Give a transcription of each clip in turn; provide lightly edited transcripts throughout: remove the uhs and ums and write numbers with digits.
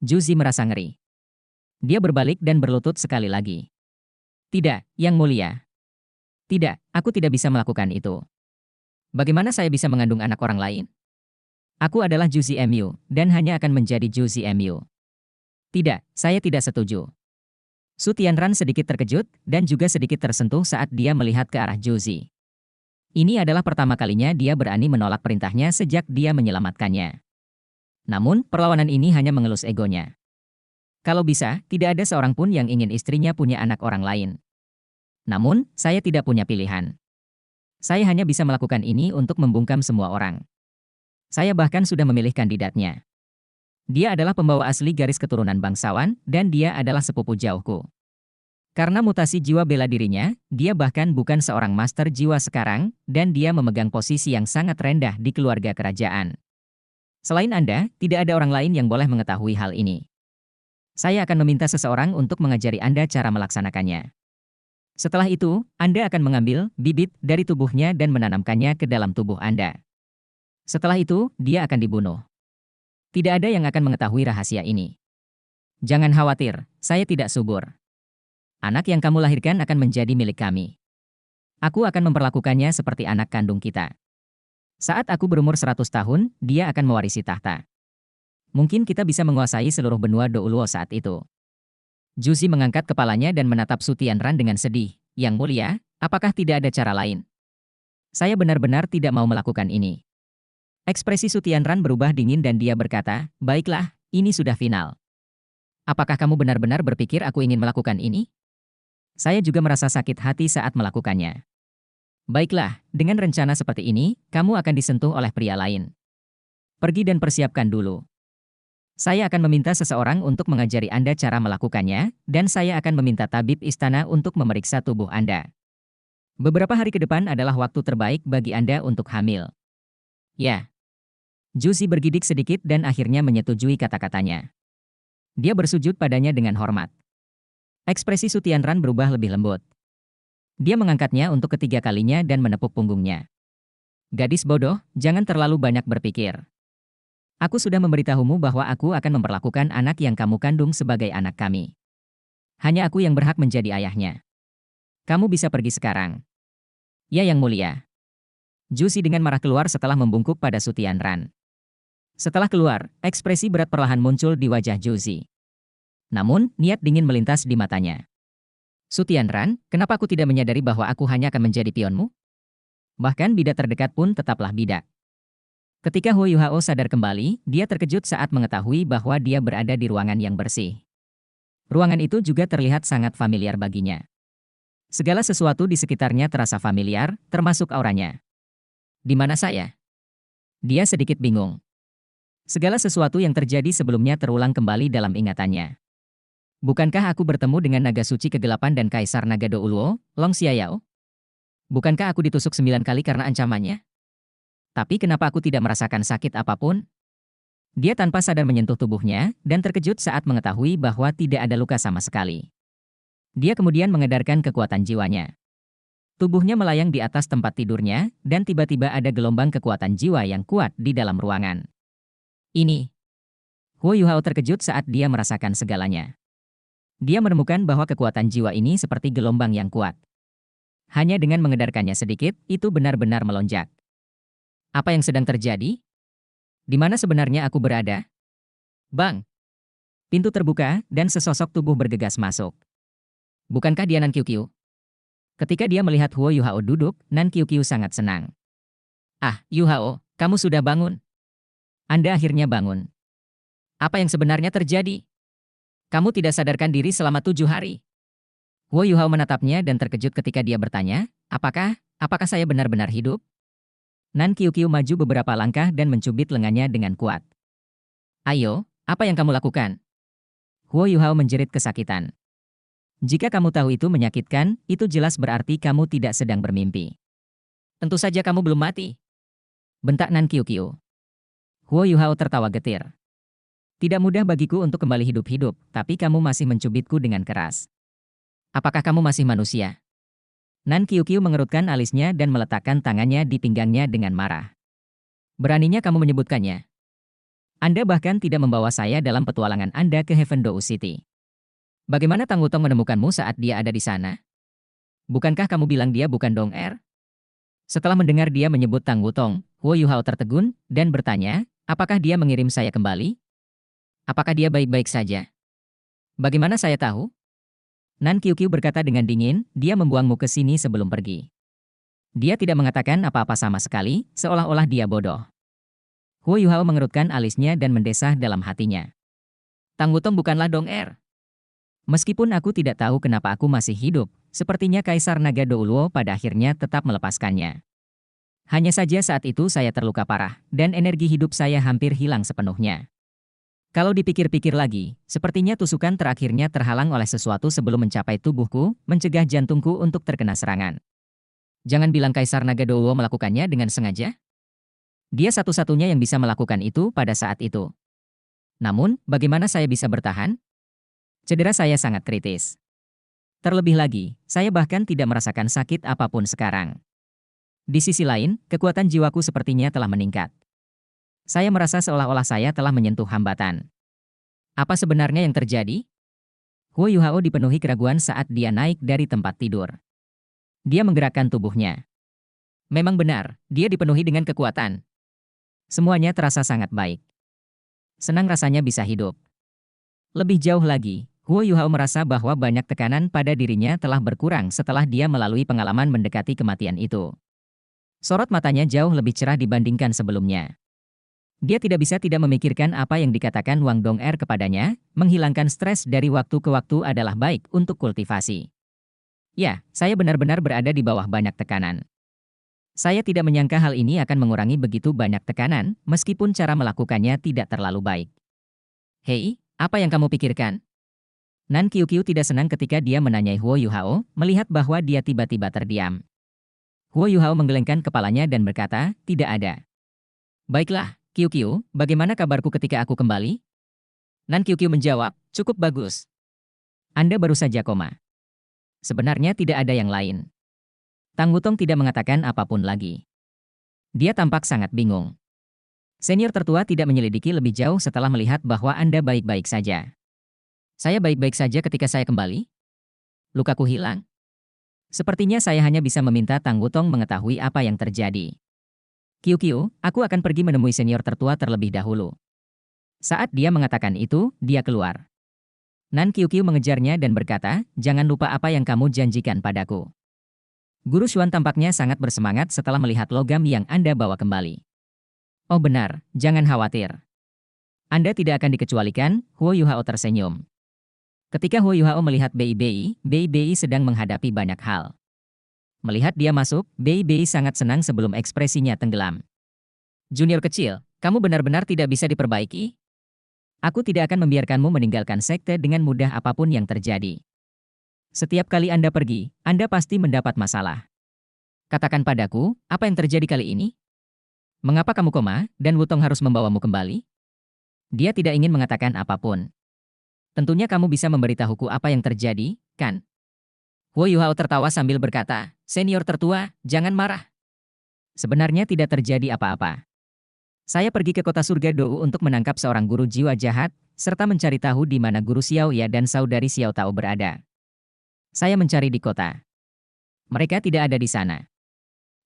Juzi merasa ngeri. Dia berbalik dan berlutut sekali lagi. Tidak, Yang Mulia. Tidak, aku tidak bisa melakukan itu. Bagaimana saya bisa mengandung anak orang lain? Aku adalah Juzi Mu, dan hanya akan menjadi Juzi Mu. Tidak, saya tidak setuju. Su Tianran sedikit terkejut, dan juga sedikit tersentuh saat dia melihat ke arah Juzi. Ini adalah pertama kalinya dia berani menolak perintahnya sejak dia menyelamatkannya. Namun, perlawanan ini hanya mengelus egonya. Kalau bisa, tidak ada seorang pun yang ingin istrinya punya anak orang lain. Namun, saya tidak punya pilihan. Saya hanya bisa melakukan ini untuk membungkam semua orang. Saya bahkan sudah memilih kandidatnya. Dia adalah pembawa asli garis keturunan bangsawan, dan dia adalah sepupu jauhku. Karena mutasi jiwa bela dirinya, dia bahkan bukan seorang master jiwa sekarang, dan dia memegang posisi yang sangat rendah di keluarga kerajaan. Selain Anda, tidak ada orang lain yang boleh mengetahui hal ini. Saya akan meminta seseorang untuk mengajari Anda cara melaksanakannya. Setelah itu, Anda akan mengambil bibit dari tubuhnya dan menanamkannya ke dalam tubuh Anda. Setelah itu, dia akan dibunuh. Tidak ada yang akan mengetahui rahasia ini. Jangan khawatir, saya tidak subur. Anak yang kamu lahirkan akan menjadi milik kami. Aku akan memperlakukannya seperti anak kandung kita. Saat aku berumur 100 tahun, dia akan mewarisi tahta. Mungkin kita bisa menguasai seluruh benua Douluo saat itu. Juzi mengangkat kepalanya dan menatap Su Tianran dengan sedih. Yang Mulia, apakah tidak ada cara lain? Saya benar-benar tidak mau melakukan ini. Ekspresi Su Tianran berubah dingin dan dia berkata, baiklah, ini sudah final. Apakah kamu benar-benar berpikir aku ingin melakukan ini? Saya juga merasa sakit hati saat melakukannya. Baiklah, dengan rencana seperti ini, kamu akan disentuh oleh pria lain. Pergi dan persiapkan dulu. Saya akan meminta seseorang untuk mengajari Anda cara melakukannya, dan saya akan meminta tabib istana untuk memeriksa tubuh Anda. Beberapa hari ke depan adalah waktu terbaik bagi Anda untuk hamil. Ya. Juzi bergidik sedikit dan akhirnya menyetujui kata-katanya. Dia bersujud padanya dengan hormat. Ekspresi Su Tianran berubah lebih lembut. Dia mengangkatnya untuk ketiga kalinya dan menepuk punggungnya. Gadis bodoh, jangan terlalu banyak berpikir. Aku sudah memberitahumu bahwa aku akan memperlakukan anak yang kamu kandung sebagai anak kami. Hanya aku yang berhak menjadi ayahnya. Kamu bisa pergi sekarang. Ya Yang Mulia. Juzi dengan marah keluar setelah membungkuk pada Su Tianran. Setelah keluar, ekspresi berat perlahan muncul di wajah Juzi. Namun, niat dingin melintas di matanya. Su Tianran, kenapa aku tidak menyadari bahwa aku hanya akan menjadi pionmu? Bahkan bidak terdekat pun tetaplah bidak. Ketika Huo Yuhao sadar kembali, dia terkejut saat mengetahui bahwa dia berada di ruangan yang bersih. Ruangan itu juga terlihat sangat familiar baginya. Segala sesuatu di sekitarnya terasa familiar, termasuk auranya. Di mana saya? Dia sedikit bingung. Segala sesuatu yang terjadi sebelumnya terulang kembali dalam ingatannya. Bukankah aku bertemu dengan naga suci kegelapan dan kaisar naga Douluo, Long Xiayao? Bukankah aku ditusuk 9 kali karena ancamannya? Tapi kenapa aku tidak merasakan sakit apapun? Dia tanpa sadar menyentuh tubuhnya, dan terkejut saat mengetahui bahwa tidak ada luka sama sekali. Dia kemudian mengedarkan kekuatan jiwanya. Tubuhnya melayang di atas tempat tidurnya, dan tiba-tiba ada gelombang kekuatan jiwa yang kuat di dalam ruangan. Ini. Huo Yuhao terkejut saat dia merasakan segalanya. Dia menemukan bahwa kekuatan jiwa ini seperti gelombang yang kuat. Hanya dengan mengedarkannya sedikit, itu benar-benar melonjak. Apa yang sedang terjadi? Di mana sebenarnya aku berada? Bang! Pintu terbuka, dan sesosok tubuh bergegas masuk. Bukankah dia Nan Qiuqiu? Ketika dia melihat Huo Yuhao duduk, Nan Qiuqiu sangat senang. Ah, Yuhao, kamu sudah bangun. Anda akhirnya bangun. Apa yang sebenarnya terjadi? Kamu tidak sadarkan diri selama 7 hari. Huo Yuhao menatapnya dan terkejut ketika dia bertanya, apakah saya benar-benar hidup? Nan Qiuqiu maju beberapa langkah dan mencubit lengannya dengan kuat. Ayo, apa yang kamu lakukan? Huo Yuhao menjerit kesakitan. Jika kamu tahu itu menyakitkan, itu jelas berarti kamu tidak sedang bermimpi. Tentu saja kamu belum mati. Bentak Nan Qiuqiu. Huo Yuhao tertawa getir. Tidak mudah bagiku untuk kembali hidup-hidup, tapi kamu masih mencubitku dengan keras. Apakah kamu masih manusia? Nan Qiuqiu mengerutkan alisnya dan meletakkan tangannya di pinggangnya dengan marah. Beraninya kamu menyebutkannya? Anda bahkan tidak membawa saya dalam petualangan Anda ke Heaven Dou City. Bagaimana Tang Wutong menemukanmu saat dia ada di sana? Bukankah kamu bilang dia bukan Dong Er? Setelah mendengar dia menyebut Tang Wutong, Huo Yuhao tertegun dan bertanya, apakah dia mengirim saya kembali? Apakah dia baik-baik saja? Bagaimana saya tahu? Nan Qiuqiu berkata dengan dingin, dia membuangmu ke sini sebelum pergi. Dia tidak mengatakan apa-apa sama sekali, seolah-olah dia bodoh. Huo Yuhao mengerutkan alisnya dan mendesah dalam hatinya. Tang Wutong bukanlah Dong Er. Meskipun aku tidak tahu kenapa aku masih hidup, sepertinya Kaisar Naga Douluo pada akhirnya tetap melepaskannya. Hanya saja saat itu saya terluka parah, dan energi hidup saya hampir hilang sepenuhnya. Kalau dipikir-pikir lagi, sepertinya tusukan terakhirnya terhalang oleh sesuatu sebelum mencapai tubuhku, mencegah jantungku untuk terkena serangan. Jangan bilang Kaisar Naga Douluo melakukannya dengan sengaja. Dia satu-satunya yang bisa melakukan itu pada saat itu. Namun, bagaimana saya bisa bertahan? Cedera saya sangat kritis. Terlebih lagi, saya bahkan tidak merasakan sakit apapun sekarang. Di sisi lain, kekuatan jiwaku sepertinya telah meningkat. Saya merasa seolah-olah saya telah menyentuh hambatan. Apa sebenarnya yang terjadi? Huo Yuhao dipenuhi keraguan saat dia naik dari tempat tidur. Dia menggerakkan tubuhnya. Memang benar, dia dipenuhi dengan kekuatan. Semuanya terasa sangat baik. Senang rasanya bisa hidup. Lebih jauh lagi, Huo Yuhao merasa bahwa banyak tekanan pada dirinya telah berkurang setelah dia melalui pengalaman mendekati kematian itu. Sorot matanya jauh lebih cerah dibandingkan sebelumnya. Dia tidak bisa tidak memikirkan apa yang dikatakan Wang Dong'er kepadanya, menghilangkan stres dari waktu ke waktu adalah baik untuk kultivasi. Ya, saya benar-benar berada di bawah banyak tekanan. Saya tidak menyangka hal ini akan mengurangi begitu banyak tekanan, meskipun cara melakukannya tidak terlalu baik. Hei, apa yang kamu pikirkan? Nan Qiuqiu tidak senang ketika dia menanyai Huo Yuhao, melihat bahwa dia tiba-tiba terdiam. Huo Yuhao menggelengkan kepalanya dan berkata, tidak ada. Baiklah, Qiuqiu, bagaimana kabarku ketika aku kembali? Nan Qiuqiu menjawab, cukup bagus. Anda baru saja koma. Sebenarnya tidak ada yang lain. Tang Wutong tidak mengatakan apapun lagi. Dia tampak sangat bingung. Senior tertua tidak menyelidiki lebih jauh setelah melihat bahwa Anda baik-baik saja. Saya baik-baik saja ketika saya kembali? Lukaku hilang? Sepertinya saya hanya bisa meminta Tang Wutong mengetahui apa yang terjadi. Qiuqiu, aku akan pergi menemui senior tertua terlebih dahulu. Saat dia mengatakan itu, dia keluar. Nan Qiuqiu mengejarnya dan berkata, jangan lupa apa yang kamu janjikan padaku. Guru Xuan tampaknya sangat bersemangat setelah melihat logam yang Anda bawa kembali. Oh benar, jangan khawatir. Anda tidak akan dikecualikan, Huo Yuhao tersenyum. Ketika Huo Yuhao melihat Bei sedang menghadapi banyak hal. Melihat dia masuk, Bei sangat senang sebelum ekspresinya tenggelam. Junior kecil, kamu benar-benar tidak bisa diperbaiki? Aku tidak akan membiarkanmu meninggalkan sekte dengan mudah apapun yang terjadi. Setiap kali Anda pergi, Anda pasti mendapat masalah. Katakan padaku, apa yang terjadi kali ini? Mengapa kamu koma, dan Wutong harus membawamu kembali? Dia tidak ingin mengatakan apapun. Tentunya kamu bisa memberitahuku apa yang terjadi, kan? Huo Yuhao tertawa sambil berkata, senior tertua, jangan marah. Sebenarnya tidak terjadi apa-apa. Saya pergi ke kota surga Dou untuk menangkap seorang guru jiwa jahat, serta mencari tahu di mana guru Xiao Ya dan saudari Xiao Tao berada. Saya mencari di kota. Mereka tidak ada di sana.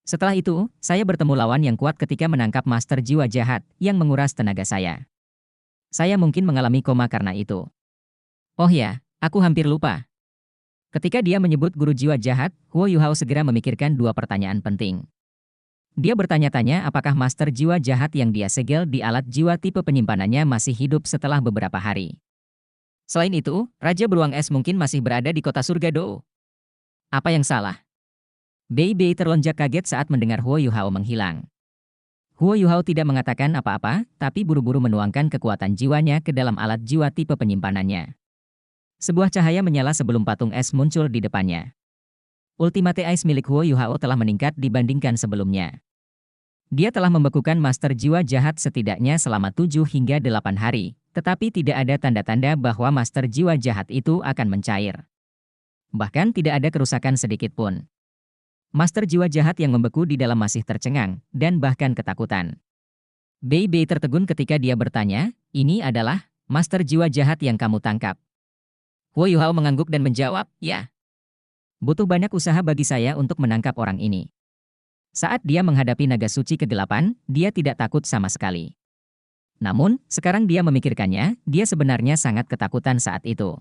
Setelah itu, saya bertemu lawan yang kuat ketika menangkap master jiwa jahat yang menguras tenaga saya. Saya mungkin mengalami koma karena itu. Oh ya, aku hampir lupa. Ketika dia menyebut guru jiwa jahat, Huo Yuhao segera memikirkan dua pertanyaan penting. Dia bertanya-tanya apakah master jiwa jahat yang dia segel di alat jiwa tipe penyimpanannya masih hidup setelah beberapa hari. Selain itu, Raja Beruang Es mungkin masih berada di kota surga Dou. Apa yang salah? Bei terlonjak kaget saat mendengar Huo Yuhao menghilang. Huo Yuhao tidak mengatakan apa-apa, tapi buru-buru menuangkan kekuatan jiwanya ke dalam alat jiwa tipe penyimpanannya. Sebuah cahaya menyala sebelum patung es muncul di depannya. Ultimate Ice milik Huo Yuhao telah meningkat dibandingkan sebelumnya. Dia telah membekukan master jiwa jahat setidaknya selama 7 hingga 8 hari, tetapi tidak ada tanda-tanda bahwa master jiwa jahat itu akan mencair. Bahkan tidak ada kerusakan sedikit pun. Master jiwa jahat yang membeku di dalam masih tercengang, dan bahkan ketakutan. Bei Bei tertegun ketika dia bertanya, ini adalah master jiwa jahat yang kamu tangkap. Huo Yuhao mengangguk dan menjawab, ya. Butuh banyak usaha bagi saya untuk menangkap orang ini. Saat dia menghadapi naga suci kegelapan, dia tidak takut sama sekali. Namun, sekarang dia memikirkannya, dia sebenarnya sangat ketakutan saat itu.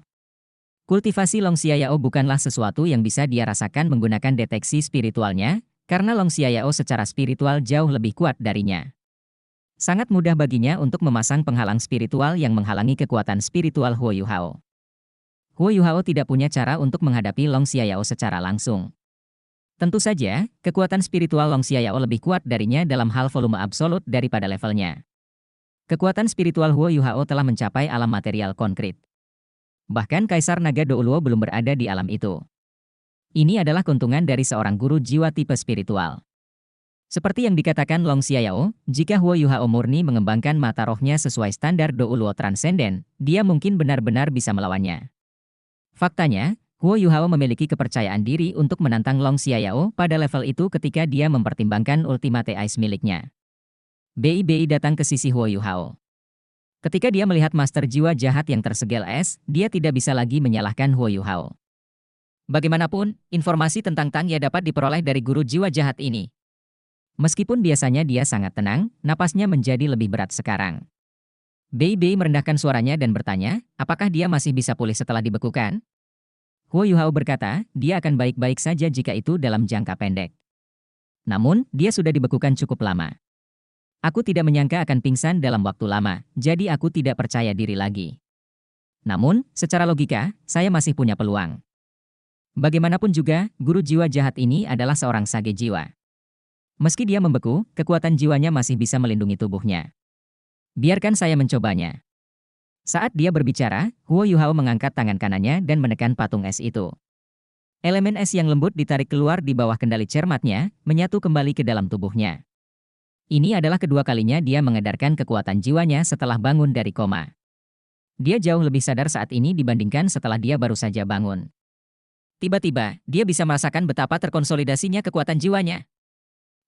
Kultivasi Long Xiaoyao bukanlah sesuatu yang bisa dia rasakan menggunakan deteksi spiritualnya, karena Long Xiaoyao secara spiritual jauh lebih kuat darinya. Sangat mudah baginya untuk memasang penghalang spiritual yang menghalangi kekuatan spiritual Huo Yuhao. Huo Yuhao tidak punya cara untuk menghadapi Long Xiaoyao secara langsung. Tentu saja, kekuatan spiritual Long Xiaoyao lebih kuat darinya dalam hal volume absolut daripada levelnya. Kekuatan spiritual Huo Yuhao telah mencapai alam material konkret. Bahkan Kaisar Naga Douluo belum berada di alam itu. Ini adalah keuntungan dari seorang guru jiwa tipe spiritual. Seperti yang dikatakan Long Xiaoyao, jika Huo Yuhao murni mengembangkan mata rohnya sesuai standar Douluo Transcendent, dia mungkin benar-benar bisa melawannya. Faktanya, Huo Yuhao memiliki kepercayaan diri untuk menantang Long Xiaoyao pada level itu ketika dia mempertimbangkan Ultimate Ice miliknya. Bei Bei datang ke sisi Huo Yuhao. Ketika dia melihat master jiwa jahat yang tersegel es, dia tidak bisa lagi menyalahkan Huo Yuhao. Bagaimanapun, informasi tentang Tang Ye dapat diperoleh dari guru jiwa jahat ini. Meskipun biasanya dia sangat tenang, napasnya menjadi lebih berat sekarang. Bei Bei merendahkan suaranya dan bertanya, apakah dia masih bisa pulih setelah dibekukan? Huo Yuhao berkata, dia akan baik-baik saja jika itu dalam jangka pendek. Namun, dia sudah dibekukan cukup lama. Aku tidak menyangka akan pingsan dalam waktu lama, jadi aku tidak percaya diri lagi. Namun, secara logika, saya masih punya peluang. Bagaimanapun juga, guru jiwa jahat ini adalah seorang sage jiwa. Meski dia membeku, kekuatan jiwanya masih bisa melindungi tubuhnya. Biarkan saya mencobanya. Saat dia berbicara, Huo Yuhao mengangkat tangan kanannya dan menekan patung es itu. Elemen es yang lembut ditarik keluar di bawah kendali cermatnya, menyatu kembali ke dalam tubuhnya. Ini adalah kedua kalinya dia mengedarkan kekuatan jiwanya setelah bangun dari koma. Dia jauh lebih sadar saat ini dibandingkan setelah dia baru saja bangun. Tiba-tiba, dia bisa merasakan betapa terkonsolidasinya kekuatan jiwanya.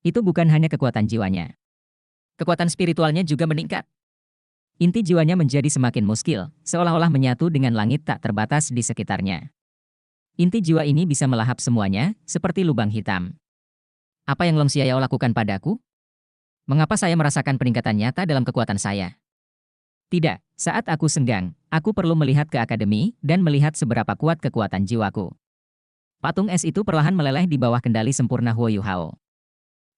Itu bukan hanya kekuatan jiwanya. Kekuatan spiritualnya juga meningkat. Inti jiwanya menjadi semakin muskil, seolah-olah menyatu dengan langit tak terbatas di sekitarnya. Inti jiwa ini bisa melahap semuanya, seperti lubang hitam. Apa yang Long Xiaoyao lakukan padaku? Mengapa saya merasakan peningkatan nyata dalam kekuatan saya? Tidak, saat aku senggang, aku perlu melihat ke akademi dan melihat seberapa kuat kekuatan jiwaku. Patung es itu perlahan meleleh di bawah kendali sempurna Huo Yuhao.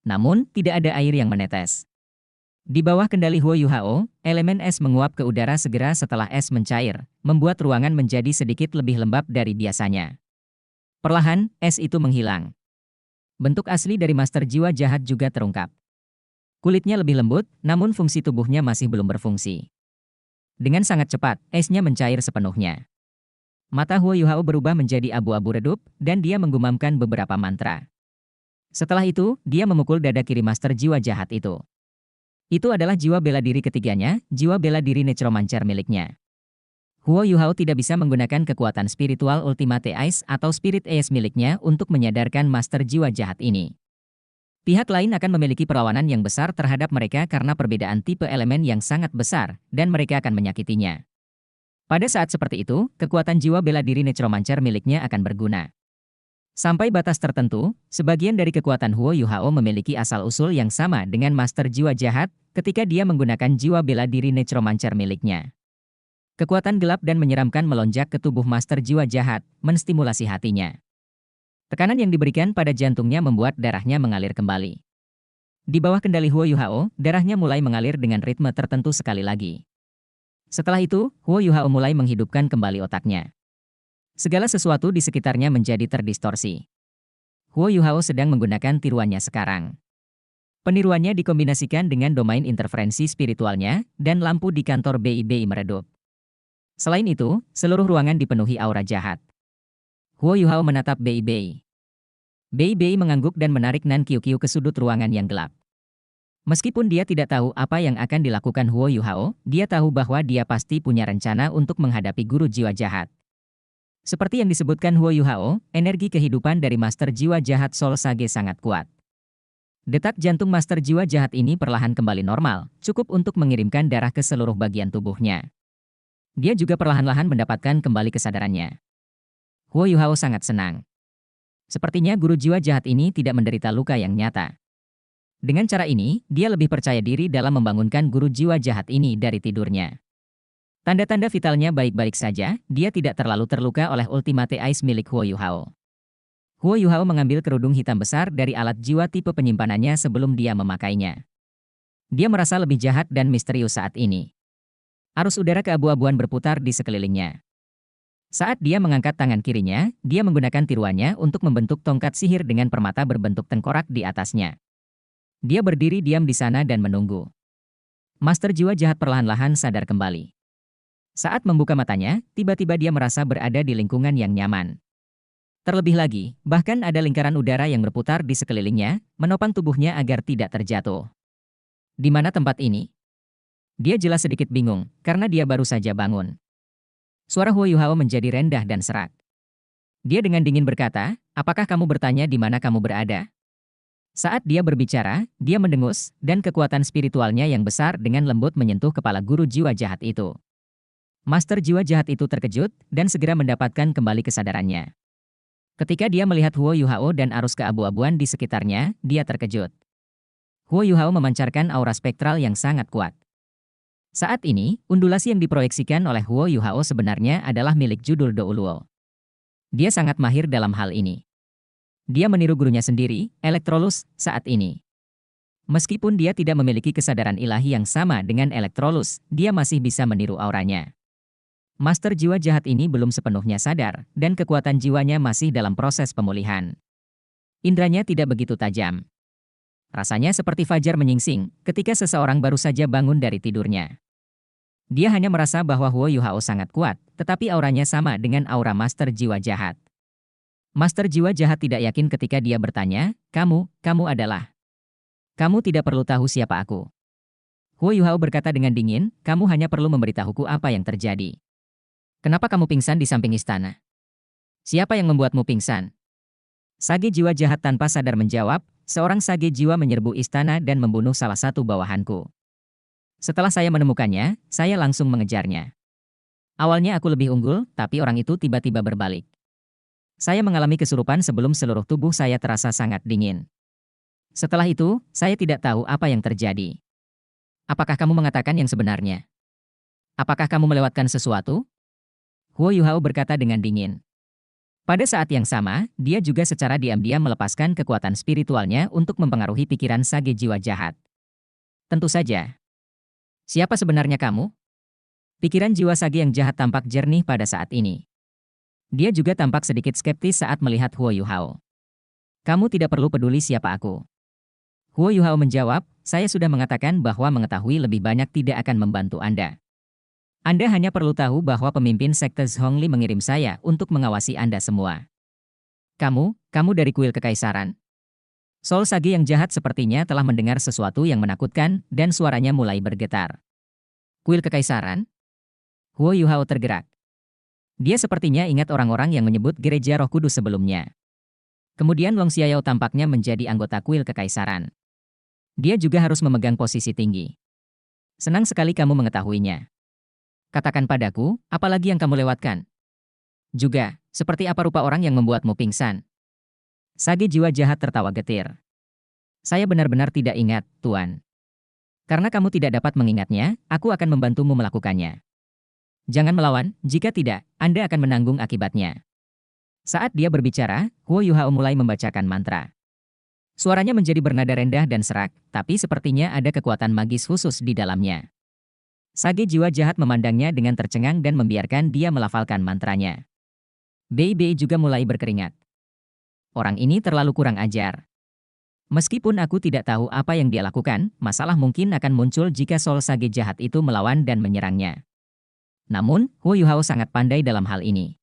Namun, tidak ada air yang menetes. Di bawah kendali Huo Yuhao, elemen es menguap ke udara segera setelah es mencair, membuat ruangan menjadi sedikit lebih lembab dari biasanya. Perlahan, es itu menghilang. Bentuk asli dari master jiwa jahat juga terungkap. Kulitnya lebih lembut, namun fungsi tubuhnya masih belum berfungsi. Dengan sangat cepat, esnya mencair sepenuhnya. Mata Huo Yuhao berubah menjadi abu-abu redup, dan dia menggumamkan beberapa mantra. Setelah itu, dia memukul dada kiri master jiwa jahat itu. Itu adalah jiwa bela diri ketiganya, jiwa bela diri necromancer miliknya. Huo Yuhao tidak bisa menggunakan kekuatan spiritual Ultimate Ice atau Spirit Ace miliknya untuk menyadarkan master jiwa jahat ini. Pihak lain akan memiliki perlawanan yang besar terhadap mereka karena perbedaan tipe elemen yang sangat besar, dan mereka akan menyakitinya. Pada saat seperti itu, kekuatan jiwa bela diri necromancer miliknya akan berguna. Sampai batas tertentu, sebagian dari kekuatan Huo Yuhao memiliki asal-usul yang sama dengan master jiwa jahat ketika dia menggunakan jiwa bela diri necromancer miliknya. Kekuatan gelap dan menyeramkan melonjak ke tubuh master jiwa jahat, menstimulasi hatinya. Tekanan yang diberikan pada jantungnya membuat darahnya mengalir kembali. Di bawah kendali Huo Yuhao, darahnya mulai mengalir dengan ritme tertentu sekali lagi. Setelah itu, Huo Yuhao mulai menghidupkan kembali otaknya. Segala sesuatu di sekitarnya menjadi terdistorsi. Huo Yuhao sedang menggunakan tiruannya sekarang. Peniruannya dikombinasikan dengan domain interferensi spiritualnya, dan lampu di kantor BIBI meredup. Selain itu, seluruh ruangan dipenuhi aura jahat. Huo Yuhao menatap BIBI. BIBI mengangguk dan menarik Nan Qiuqiu ke sudut ruangan yang gelap. Meskipun dia tidak tahu apa yang akan dilakukan Huo Yuhao, dia tahu bahwa dia pasti punya rencana untuk menghadapi guru jiwa jahat. Seperti yang disebutkan Huo Yuhao, energi kehidupan dari master jiwa jahat Soul Sage sangat kuat. Detak jantung master jiwa jahat ini perlahan kembali normal, cukup untuk mengirimkan darah ke seluruh bagian tubuhnya. Dia juga perlahan-lahan mendapatkan kembali kesadarannya. Huo Yuhao sangat senang. Sepertinya guru jiwa jahat ini tidak menderita luka yang nyata. Dengan cara ini, dia lebih percaya diri dalam membangunkan guru jiwa jahat ini dari tidurnya. Tanda-tanda vitalnya baik-baik saja, dia tidak terlalu terluka oleh Ultimate Ice milik Huo Yuhao. Huo Yuhao mengambil kerudung hitam besar dari alat jiwa tipe penyimpanannya sebelum dia memakainya. Dia merasa lebih jahat dan misterius saat ini. Arus udara keabu-abuan berputar di sekelilingnya. Saat dia mengangkat tangan kirinya, dia menggunakan tiruannya untuk membentuk tongkat sihir dengan permata berbentuk tengkorak di atasnya. Dia berdiri diam di sana dan menunggu. Master jiwa jahat perlahan-lahan sadar kembali. Saat membuka matanya, tiba-tiba dia merasa berada di lingkungan yang nyaman. Terlebih lagi, bahkan ada lingkaran udara yang berputar di sekelilingnya, menopang tubuhnya agar tidak terjatuh. Di mana tempat ini? Dia jelas sedikit bingung, karena dia baru saja bangun. Suara Huo Yuhao menjadi rendah dan serak. Dia dengan dingin berkata, "Apakah kamu bertanya di mana kamu berada?" Saat dia berbicara, dia mendengus, dan kekuatan spiritualnya yang besar dengan lembut menyentuh kepala guru jiwa jahat itu. Master jiwa jahat itu terkejut, dan segera mendapatkan kembali kesadarannya. Ketika dia melihat Huo Yuhao dan arus keabu-abuan di sekitarnya, dia terkejut. Huo Yuhao memancarkan aura spektral yang sangat kuat. Saat ini, undulasi yang diproyeksikan oleh Huo Yuhao sebenarnya adalah milik judul Douluo. Dia sangat mahir dalam hal ini. Dia meniru gurunya sendiri, Electrolus, saat ini. Meskipun dia tidak memiliki kesadaran ilahi yang sama dengan Electrolus, dia masih bisa meniru auranya. Master jiwa jahat ini belum sepenuhnya sadar, dan kekuatan jiwanya masih dalam proses pemulihan. Indranya tidak begitu tajam. Rasanya seperti fajar menyingsing ketika seseorang baru saja bangun dari tidurnya. Dia hanya merasa bahwa Huo Yuhao sangat kuat, tetapi auranya sama dengan aura Master jiwa jahat. Master jiwa jahat tidak yakin ketika dia bertanya, kamu adalah. Kamu tidak perlu tahu siapa aku. Huo Yuhao berkata dengan dingin, kamu hanya perlu memberitahuku apa yang terjadi. Kenapa kamu pingsan di samping istana? Siapa yang membuatmu pingsan? Sage jiwa jahat tanpa sadar menjawab, seorang sage jiwa menyerbu istana dan membunuh salah satu bawahanku. Setelah saya menemukannya, saya langsung mengejarnya. Awalnya aku lebih unggul, tapi orang itu tiba-tiba berbalik. Saya mengalami kesurupan sebelum seluruh tubuh saya terasa sangat dingin. Setelah itu, saya tidak tahu apa yang terjadi. Apakah kamu mengatakan yang sebenarnya? Apakah kamu melewatkan sesuatu? Huo Yuhao berkata dengan dingin. Pada saat yang sama, dia juga secara diam-diam melepaskan kekuatan spiritualnya untuk mempengaruhi pikiran sage jiwa jahat. Tentu saja. Siapa sebenarnya kamu? Pikiran jiwa sage yang jahat tampak jernih pada saat ini. Dia juga tampak sedikit skeptis saat melihat Huo Yuhao. Kamu tidak perlu peduli siapa aku. Huo Yuhao menjawab, saya sudah mengatakan bahwa mengetahui lebih banyak tidak akan membantu Anda. Anda hanya perlu tahu bahwa pemimpin sekte Zhongli mengirim saya untuk mengawasi Anda semua. Kamu dari kuil kekaisaran. Soul Sage yang jahat sepertinya telah mendengar sesuatu yang menakutkan dan suaranya mulai bergetar. Kuil kekaisaran? Huo Yuhao tergerak. Dia sepertinya ingat orang-orang yang menyebut gereja Roh Kudus sebelumnya. Kemudian Long Xiaoyao tampaknya menjadi anggota kuil kekaisaran. Dia juga harus memegang posisi tinggi. Senang sekali kamu mengetahuinya. Katakan padaku, apa lagi yang kamu lewatkan? Juga, seperti apa rupa orang yang membuatmu pingsan? Sage jiwa jahat tertawa getir. Saya benar-benar tidak ingat, Tuan. Karena kamu tidak dapat mengingatnya, aku akan membantumu melakukannya. Jangan melawan, jika tidak, Anda akan menanggung akibatnya. Saat dia berbicara, Huo Yuhao mulai membacakan mantra. Suaranya menjadi bernada rendah dan serak, tapi sepertinya ada kekuatan magis khusus di dalamnya. Sage jiwa jahat memandangnya dengan tercengang dan membiarkan dia melafalkan mantranya. Bei juga mulai berkeringat. Orang ini terlalu kurang ajar. Meskipun aku tidak tahu apa yang dia lakukan, masalah mungkin akan muncul jika Soul Sage jahat itu melawan dan menyerangnya. Namun, Huo Yuhao sangat pandai dalam hal ini.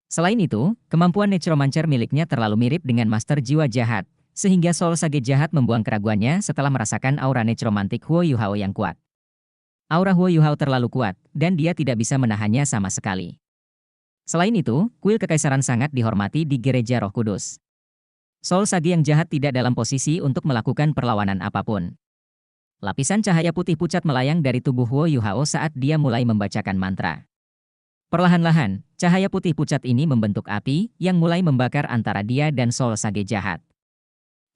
Selain itu, kemampuan necromancer miliknya terlalu mirip dengan Master Jiwa Jahat, sehingga Soul Sage jahat membuang keraguannya setelah merasakan aura necromantik Huo Yuhao yang kuat. Aura Huo Yuhao terlalu kuat, dan dia tidak bisa menahannya sama sekali. Selain itu, kuil kekaisaran sangat dihormati di gereja Roh Kudus. Soul Sage yang jahat tidak dalam posisi untuk melakukan perlawanan apapun. Lapisan cahaya putih pucat melayang dari tubuh Huo Yuhao saat dia mulai membacakan mantra. Perlahan-lahan, cahaya putih pucat ini membentuk api yang mulai membakar antara dia dan Soul Sage jahat.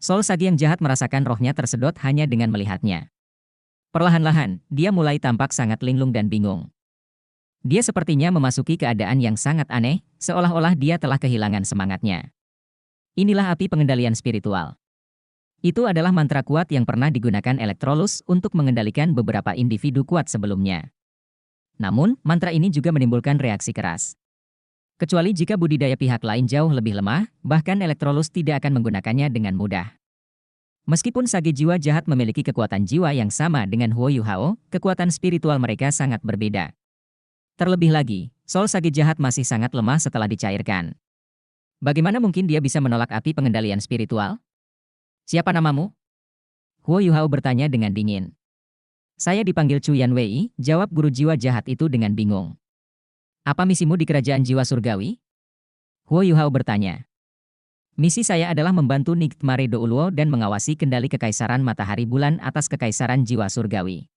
Soul Sage yang jahat merasakan rohnya tersedot hanya dengan melihatnya. Perlahan-lahan, dia mulai tampak sangat linglung dan bingung. Dia sepertinya memasuki keadaan yang sangat aneh, seolah-olah dia telah kehilangan semangatnya. Inilah api pengendalian spiritual. Itu adalah mantra kuat yang pernah digunakan Electrolux untuk mengendalikan beberapa individu kuat sebelumnya. Namun, mantra ini juga menimbulkan reaksi keras. Kecuali jika budidaya pihak lain jauh lebih lemah, bahkan Electrolux tidak akan menggunakannya dengan mudah. Meskipun Sage jiwa jahat memiliki kekuatan jiwa yang sama dengan Huo Yuhao, kekuatan spiritual mereka sangat berbeda. Terlebih lagi, Soul Sage jahat masih sangat lemah setelah dicairkan. Bagaimana mungkin dia bisa menolak api pengendalian spiritual? Siapa namamu? Huo Yuhao bertanya dengan dingin. Saya dipanggil Chu Yanwei, jawab guru jiwa jahat itu dengan bingung. Apa misimu di kerajaan jiwa surgawi? Huo Yuhao bertanya. Misi saya adalah membantu Nightmare Douluo dan mengawasi kendali kekaisaran matahari bulan atas kekaisaran jiwa surgawi.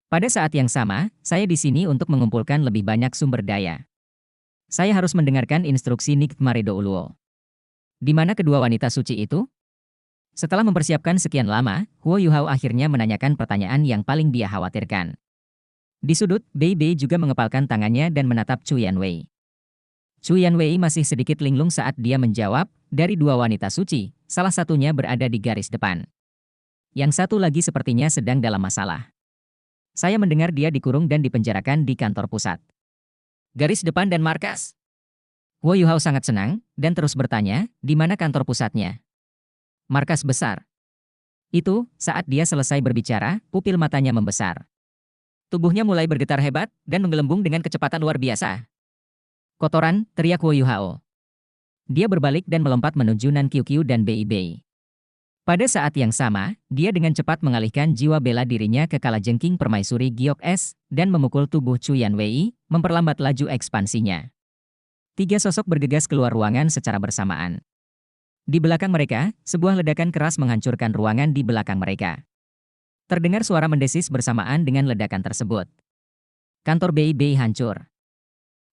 Pada saat yang sama, saya di sini untuk mengumpulkan lebih banyak sumber daya. Saya harus mendengarkan instruksi Nightmare Douluo. Di mana kedua wanita suci itu? Setelah mempersiapkan sekian lama, Huo Yuhao akhirnya menanyakan pertanyaan yang paling dia khawatirkan. Di sudut, Bei Bei juga mengepalkan tangannya dan menatap Chu Yanwei. Chu Yanwei masih sedikit linglung saat dia menjawab, dari dua wanita suci, salah satunya berada di garis depan. Yang satu lagi sepertinya sedang dalam masalah. Saya mendengar dia dikurung dan dipenjarakan di kantor pusat. Garis depan dan markas? Huo Yuhao sangat senang, dan terus bertanya, di mana kantor pusatnya? Markas besar. Itu, saat dia selesai berbicara, pupil matanya membesar. Tubuhnya mulai bergetar hebat, dan menggelembung dengan kecepatan luar biasa. Kotoran, teriak Huo Yuhao. Dia berbalik dan melompat menuju Nan Qiuqiu dan Bei Bei. Pada saat yang sama, dia dengan cepat mengalihkan jiwa bela dirinya ke kalajengking permaisuri Giok Es, dan memukul tubuh Chu Yanwei, memperlambat laju ekspansinya. Tiga sosok bergegas keluar ruangan secara bersamaan. Di belakang mereka, sebuah ledakan keras menghancurkan ruangan di belakang mereka. Terdengar suara mendesis bersamaan dengan ledakan tersebut. Kantor Bei Bei hancur.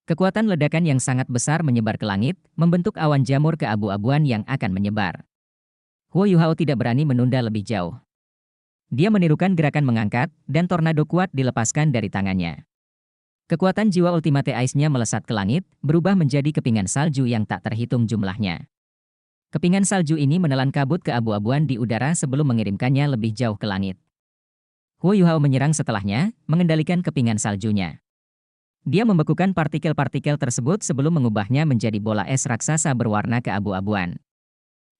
Kekuatan ledakan yang sangat besar menyebar ke langit, membentuk awan jamur keabu-abuan yang akan menyebar. Huo Yuhao tidak berani menunda lebih jauh. Dia menirukan gerakan mengangkat, dan tornado kuat dilepaskan dari tangannya. Kekuatan jiwa Ultimate Ice-nya melesat ke langit, berubah menjadi kepingan salju yang tak terhitung jumlahnya. Kepingan salju ini menelan kabut keabu-abuan di udara sebelum mengirimkannya lebih jauh ke langit. Huo Yuhao menyerang setelahnya, mengendalikan kepingan saljunya. Dia membekukan partikel-partikel tersebut sebelum mengubahnya menjadi bola es raksasa berwarna keabu-abuan.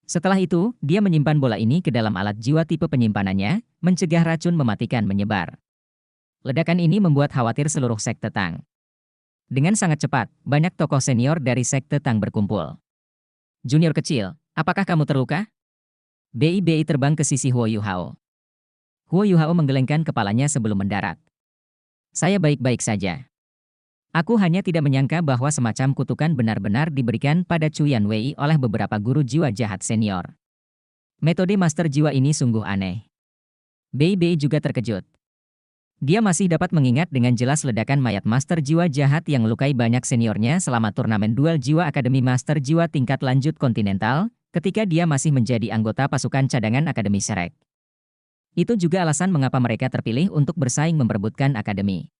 Setelah itu, dia menyimpan bola ini ke dalam alat jiwa tipe penyimpanannya, mencegah racun mematikan menyebar. Ledakan ini membuat khawatir seluruh sekte Tang. Dengan sangat cepat, banyak tokoh senior dari sekte Tang berkumpul. Junior kecil, apakah kamu terluka? Bei Bei terbang ke sisi Huo Yuhao. Huo Yuhao menggelengkan kepalanya sebelum mendarat. Saya baik-baik saja. Aku hanya tidak menyangka bahwa semacam kutukan benar-benar diberikan pada Chu Yanwei oleh beberapa guru jiwa jahat senior. Metode master jiwa ini sungguh aneh. Bei Bei juga terkejut. Dia masih dapat mengingat dengan jelas ledakan mayat master jiwa jahat yang melukai banyak seniornya selama turnamen duel jiwa Akademi Master Jiwa tingkat lanjut kontinental, ketika dia masih menjadi anggota pasukan cadangan Akademi Shrek. Itu juga alasan mengapa mereka terpilih untuk bersaing memperebutkan akademi.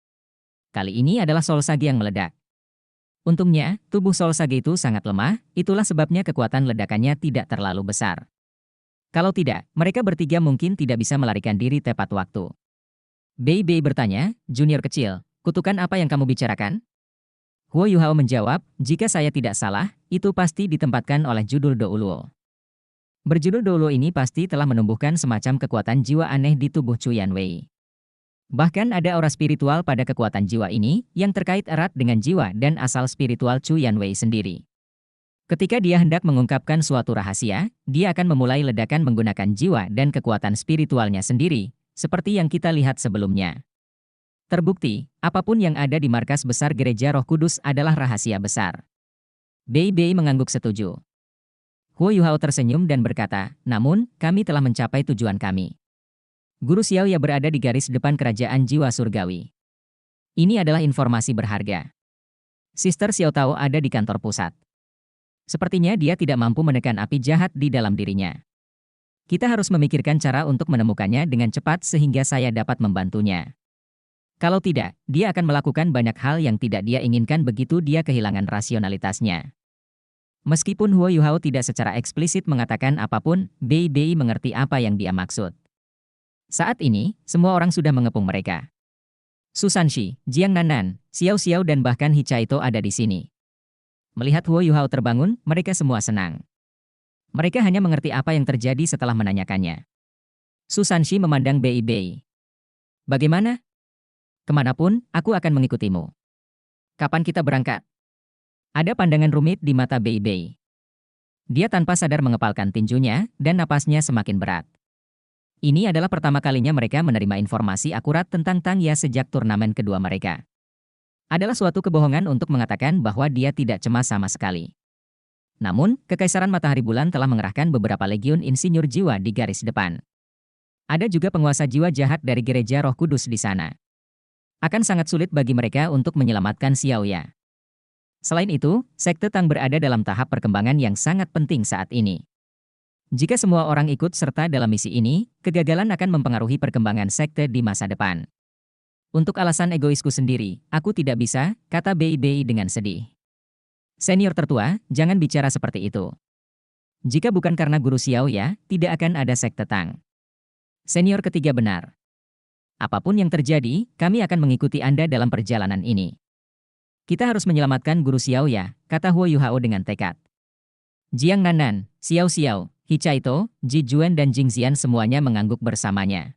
Kali ini adalah Soul Sage yang meledak. Untungnya, tubuh Soul Sage itu sangat lemah, itulah sebabnya kekuatan ledakannya tidak terlalu besar. Kalau tidak, mereka bertiga mungkin tidak bisa melarikan diri tepat waktu. Bei Bei bertanya, junior kecil, kutukan apa yang kamu bicarakan? Huo Yuhao menjawab, jika saya tidak salah, itu pasti ditempatkan oleh judul Douluo. Berjudul Douluo ini pasti telah menumbuhkan semacam kekuatan jiwa aneh di tubuh Chu Yanwei. Bahkan ada aura spiritual pada kekuatan jiwa ini, yang terkait erat dengan jiwa dan asal spiritual Chu Yanwei sendiri. Ketika dia hendak mengungkapkan suatu rahasia, dia akan memulai ledakan menggunakan jiwa dan kekuatan spiritualnya sendiri, seperti yang kita lihat sebelumnya. Terbukti, apapun yang ada di markas besar Gereja Roh Kudus adalah rahasia besar. Bei Bei mengangguk setuju. Huo Yuhao tersenyum dan berkata, namun, kami telah mencapai tujuan kami. Guru Xiaoya berada di garis depan kerajaan jiwa surgawi. Ini adalah informasi berharga. Sister Xiao Tao ada di kantor pusat. Sepertinya dia tidak mampu menekan api jahat di dalam dirinya. Kita harus memikirkan cara untuk menemukannya dengan cepat sehingga saya dapat membantunya. Kalau tidak, dia akan melakukan banyak hal yang tidak dia inginkan begitu dia kehilangan rasionalitasnya. Meskipun Huo Yuhao tidak secara eksplisit mengatakan apapun, Bei Bei mengerti apa yang dia maksud. Saat ini, semua orang sudah mengepung mereka. Susanshi, Jiang Nanan, Xiao Xiao dan bahkan Hichaito ada di sini. Melihat Huo Yuhao terbangun, mereka semua senang. Mereka hanya mengerti apa yang terjadi setelah menanyakannya. Susanshi memandang Bei Bei. Bagaimana? Kemanapun, aku akan mengikutimu. Kapan kita berangkat? Ada pandangan rumit di mata Bei Bei. Dia tanpa sadar mengepalkan tinjunya, dan napasnya semakin berat. Ini adalah pertama kalinya mereka menerima informasi akurat tentang Tang Ya sejak turnamen kedua mereka. Adalah suatu kebohongan untuk mengatakan bahwa dia tidak cemas sama sekali. Namun, Kekaisaran Matahari Bulan telah mengerahkan beberapa legiun insinyur jiwa di garis depan. Ada juga penguasa jiwa jahat dari Gereja Roh Kudus di sana. Akan sangat sulit bagi mereka untuk menyelamatkan Xiaoya. Selain itu, Sekte Tang berada dalam tahap perkembangan yang sangat penting saat ini. Jika semua orang ikut serta dalam misi ini, kegagalan akan mempengaruhi perkembangan sekte di masa depan. Untuk alasan egoisku sendiri, aku tidak bisa, kata Bei Bei dengan sedih. Senior tertua, jangan bicara seperti itu. Jika bukan karena Guru Xiaoya, tidak akan ada sekte Tang. Senior ketiga benar. Apapun yang terjadi, kami akan mengikuti Anda dalam perjalanan ini. Kita harus menyelamatkan Guru Xiaoya, kata Huo Yuhao dengan tekad. Jiang Nanan, Xiao Xiao, Hichaito, Ji Juan dan Jing Xian semuanya mengangguk bersamanya.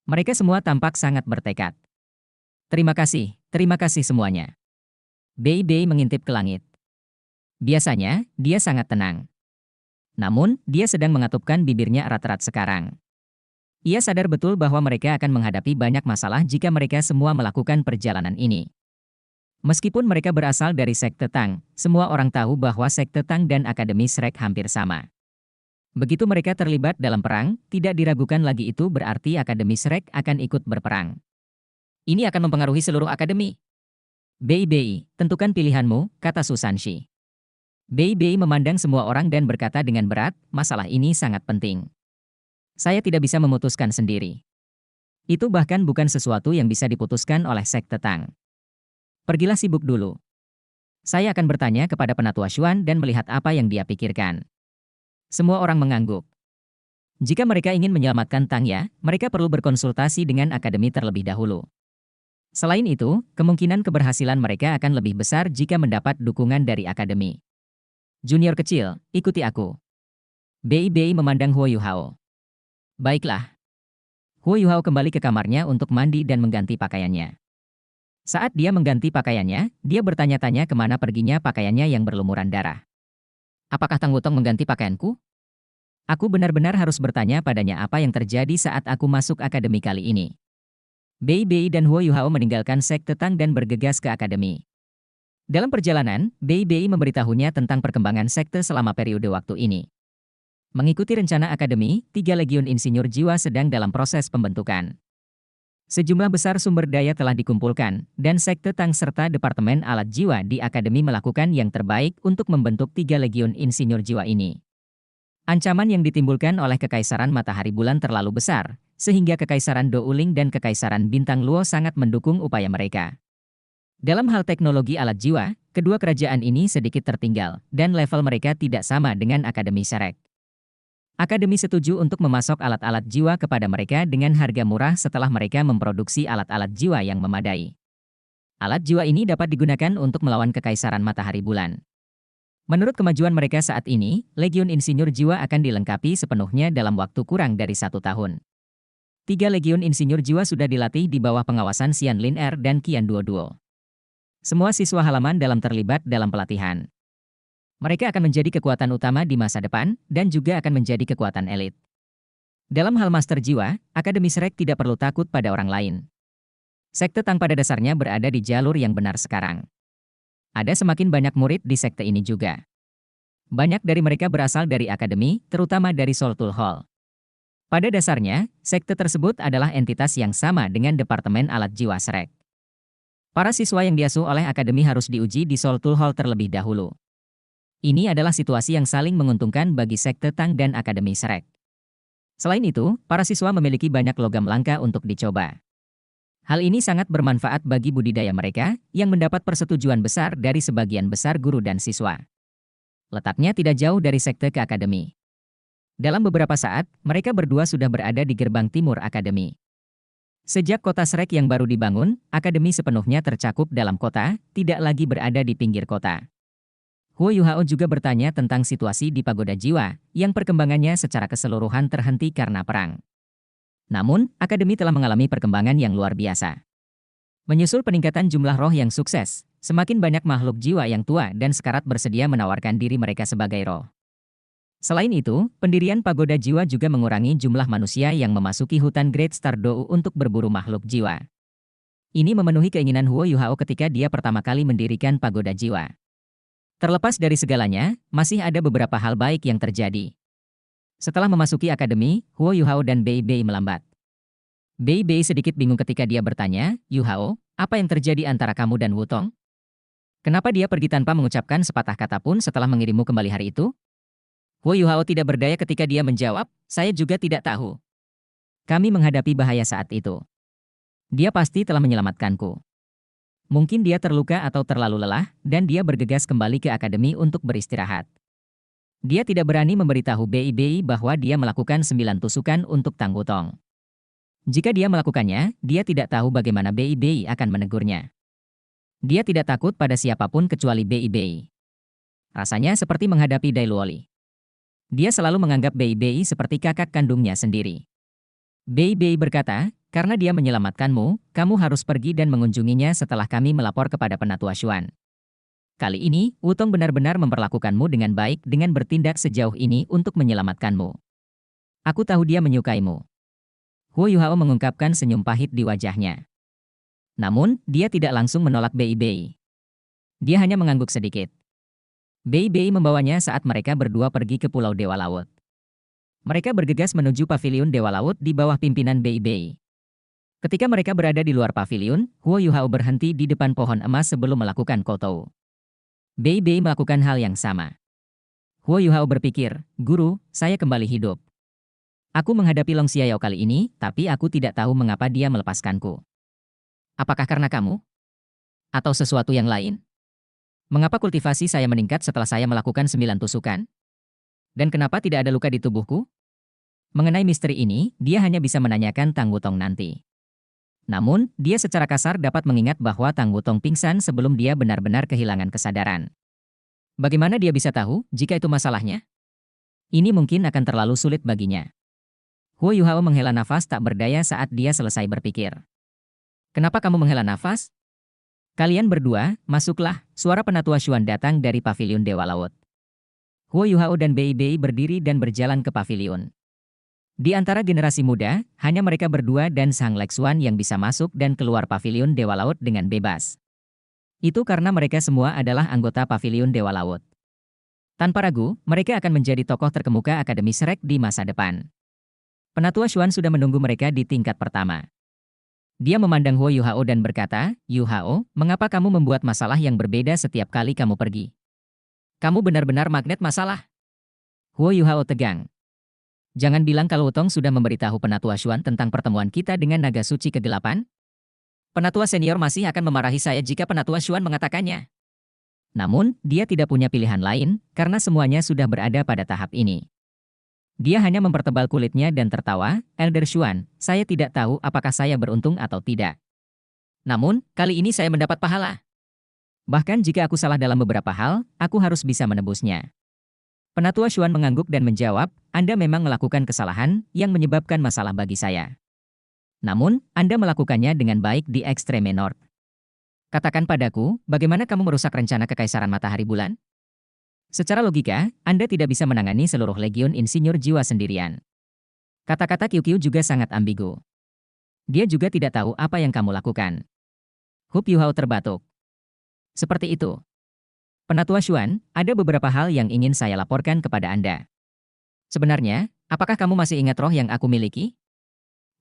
Mereka semua tampak sangat bertekad. Terima kasih semuanya. Bei Bei mengintip ke langit. Biasanya, dia sangat tenang. Namun, dia sedang mengatupkan bibirnya erat-erat sekarang. Ia sadar betul bahwa mereka akan menghadapi banyak masalah jika mereka semua melakukan perjalanan ini. Meskipun mereka berasal dari Sekte Tang, semua orang tahu bahwa Sekte Tang dan Akademi Shrek hampir sama. Begitu mereka terlibat dalam perang, tidak diragukan lagi itu berarti Akademi Shrek akan ikut berperang. Ini akan mempengaruhi seluruh akademi. Bei Bei, tentukan pilihanmu, kata Susanshi. Bei Bei memandang semua orang dan berkata dengan berat, masalah ini sangat penting. Saya tidak bisa memutuskan sendiri. Itu bahkan bukan sesuatu yang bisa diputuskan oleh Sekte Tang. Pergilah sibuk dulu. Saya akan bertanya kepada Penatua Xuan dan melihat apa yang dia pikirkan. Semua orang mengangguk. Jika mereka ingin menyelamatkan Tang Ya, mereka perlu berkonsultasi dengan akademi terlebih dahulu. Selain itu, kemungkinan keberhasilan mereka akan lebih besar jika mendapat dukungan dari akademi. Junior kecil, ikuti aku. Bei Bei memandang Huo Yuhao. Baiklah. Huo Yuhao kembali ke kamarnya untuk mandi dan mengganti pakaiannya. Saat dia mengganti pakaiannya, dia bertanya-tanya kemana perginya pakaiannya yang berlumuran darah. Apakah Tang Wutong mengganti pakaianku? Aku benar-benar harus bertanya padanya apa yang terjadi saat aku masuk akademi kali ini. Bei Bei dan Huo Yuhao meninggalkan Sekte Tang dan bergegas ke akademi. Dalam perjalanan, Bei Bei memberitahunya tentang perkembangan sekte selama periode waktu ini. Mengikuti rencana akademi, 3 legiun insinyur jiwa sedang dalam proses pembentukan. Sejumlah besar sumber daya telah dikumpulkan, dan Sekte Tang serta Departemen Alat Jiwa di Akademi melakukan yang terbaik untuk membentuk 3 legiun insinyur jiwa ini. Ancaman yang ditimbulkan oleh Kekaisaran Matahari Bulan terlalu besar, sehingga Kekaisaran Douling dan Kekaisaran Bintang Luo sangat mendukung upaya mereka. Dalam hal teknologi alat jiwa, kedua kerajaan ini sedikit tertinggal, dan level mereka tidak sama dengan Akademi Shrek. Akademi setuju untuk memasok alat-alat jiwa kepada mereka dengan harga murah setelah mereka memproduksi alat-alat jiwa yang memadai. Alat jiwa ini dapat digunakan untuk melawan Kekaisaran Matahari Bulan. Menurut kemajuan mereka saat ini, Legiun Insinyur Jiwa akan dilengkapi sepenuhnya dalam waktu kurang dari 1 tahun. 3 Legiun Insinyur Jiwa sudah dilatih di bawah pengawasan Xian Lin Er dan Qian Duo. Semua siswa halaman dalam terlibat dalam pelatihan. Mereka akan menjadi kekuatan utama di masa depan, dan juga akan menjadi kekuatan elit. Dalam hal master jiwa, Akademi Shrek tidak perlu takut pada orang lain. Sekte Tang pada dasarnya berada di jalur yang benar sekarang. Ada semakin banyak murid di sekte ini juga. Banyak dari mereka berasal dari akademi, terutama dari Soltul Hall. Pada dasarnya, sekte tersebut adalah entitas yang sama dengan Departemen Alat Jiwa Shrek. Para siswa yang diasuh oleh akademi harus diuji di Soltul Hall terlebih dahulu. Ini adalah situasi yang saling menguntungkan bagi sekte Tang dan akademi Shrek. Selain itu, para siswa memiliki banyak logam langka untuk dicoba. Hal ini sangat bermanfaat bagi budidaya mereka, yang mendapat persetujuan besar dari sebagian besar guru dan siswa. Letaknya tidak jauh dari sekte ke akademi. Dalam beberapa saat, mereka berdua sudah berada di gerbang timur akademi. Sejak kota Shrek yang baru dibangun, akademi sepenuhnya tercakup dalam kota, tidak lagi berada di pinggir kota. Huo Yuhao juga bertanya tentang situasi di Pagoda Jiwa, yang perkembangannya secara keseluruhan terhenti karena perang. Namun, akademi telah mengalami perkembangan yang luar biasa. Menyusul peningkatan jumlah roh yang sukses, semakin banyak makhluk jiwa yang tua dan sekarat bersedia menawarkan diri mereka sebagai roh. Selain itu, pendirian Pagoda Jiwa juga mengurangi jumlah manusia yang memasuki hutan Great Star Dou untuk berburu makhluk jiwa. Ini memenuhi keinginan Huo Yuhao ketika dia pertama kali mendirikan Pagoda Jiwa. Terlepas dari segalanya, masih ada beberapa hal baik yang terjadi. Setelah memasuki akademi, Huo Yuhao dan Bei Bei melambat. Bei Bei sedikit bingung ketika dia bertanya, "Yuhao, apa yang terjadi antara kamu dan Wutong? Kenapa dia pergi tanpa mengucapkan sepatah kata pun setelah mengirimmu kembali hari itu?" Huo Yuhao tidak berdaya ketika dia menjawab, "Saya juga tidak tahu. Kami menghadapi bahaya saat itu. Dia pasti telah menyelamatkanku. Mungkin dia terluka atau terlalu lelah, dan dia bergegas kembali ke akademi untuk beristirahat." Dia tidak berani memberitahu Bei Bei bahwa dia melakukan 9 tusukan untuk Tang Wutong. Jika dia melakukannya, dia tidak tahu bagaimana Bei Bei akan menegurnya. Dia tidak takut pada siapapun kecuali Bei Bei. Rasanya seperti menghadapi Dai Luoli. Dia selalu menganggap Bei Bei seperti kakak kandungnya sendiri. Bei Bei berkata, "Karena dia menyelamatkanmu, kamu harus pergi dan mengunjunginya setelah kami melapor kepada Penatua Xuan. Kali ini, Wutong benar-benar memperlakukanmu dengan baik dengan bertindak sejauh ini untuk menyelamatkanmu. Aku tahu dia menyukaimu." Huo Yuhao mengungkapkan senyum pahit di wajahnya. Namun, dia tidak langsung menolak Bei Bei. Dia hanya mengangguk sedikit. Bei Bei membawanya saat mereka berdua pergi ke Pulau Dewa Laut. Mereka bergegas menuju paviliun Dewa Laut di bawah pimpinan Bei Bei. Ketika mereka berada di luar paviliun, Huo Yuhao berhenti di depan pohon emas sebelum melakukan koutou. Bei Bei melakukan hal yang sama. Huo Yuhao berpikir, "Guru, saya kembali hidup. Aku menghadapi Long Xiaoyao kali ini, tapi aku tidak tahu mengapa dia melepaskanku. Apakah karena kamu? Atau sesuatu yang lain? Mengapa kultivasi saya meningkat setelah saya melakukan 9 tusukan? Dan kenapa tidak ada luka di tubuhku?" Mengenai misteri ini, dia hanya bisa menanyakan Tang Wutong nanti. Namun, dia secara kasar dapat mengingat bahwa Tang Wutong pingsan sebelum dia benar-benar kehilangan kesadaran. Bagaimana dia bisa tahu jika itu masalahnya? Ini mungkin akan terlalu sulit baginya. Huo Yuhao menghela nafas tak berdaya saat dia selesai berpikir. "Kenapa kamu menghela nafas? Kalian berdua, masuklah," suara Penatua Xuan datang dari paviliun Dewa Laut. Huo Yuhao dan Bei Bei berdiri dan berjalan ke paviliun. Di antara generasi muda, hanya mereka berdua dan Sang Lexuan yang bisa masuk dan keluar paviliun Dewa Laut dengan bebas. Itu karena mereka semua adalah anggota paviliun Dewa Laut. Tanpa ragu, mereka akan menjadi tokoh terkemuka Akademi Shrek di masa depan. Penatua Xuan sudah menunggu mereka di tingkat pertama. Dia memandang Huo Yuhao dan berkata, "Yuhao, mengapa kamu membuat masalah yang berbeda setiap kali kamu pergi? Kamu benar-benar magnet masalah." Huo Yuhao tegang. "Jangan bilang kalau Wutong sudah memberitahu Penatua Xuan tentang pertemuan kita dengan naga suci kegelapan. Penatua senior masih akan memarahi saya jika Penatua Xuan mengatakannya." Namun, dia tidak punya pilihan lain, karena semuanya sudah berada pada tahap ini. Dia hanya mempertebal kulitnya dan tertawa, "Elder Xuan, saya tidak tahu apakah saya beruntung atau tidak. Namun, kali ini saya mendapat pahala. Bahkan jika aku salah dalam beberapa hal, aku harus bisa menebusnya." Penatua Xuan mengangguk dan menjawab, "Anda memang melakukan kesalahan yang menyebabkan masalah bagi saya. Namun, Anda melakukannya dengan baik di Extreme North. Katakan padaku, bagaimana kamu merusak rencana Kekaisaran Matahari Bulan? Secara logika, Anda tidak bisa menangani seluruh legiun insinyur jiwa sendirian." Kata-kata Qiu Qiu juga sangat ambigu. Dia juga tidak tahu apa yang kamu lakukan. Hup Yuhao terbatuk. "Seperti itu. Penatua Xuan, ada beberapa hal yang ingin saya laporkan kepada Anda. Sebenarnya, apakah kamu masih ingat roh yang aku miliki?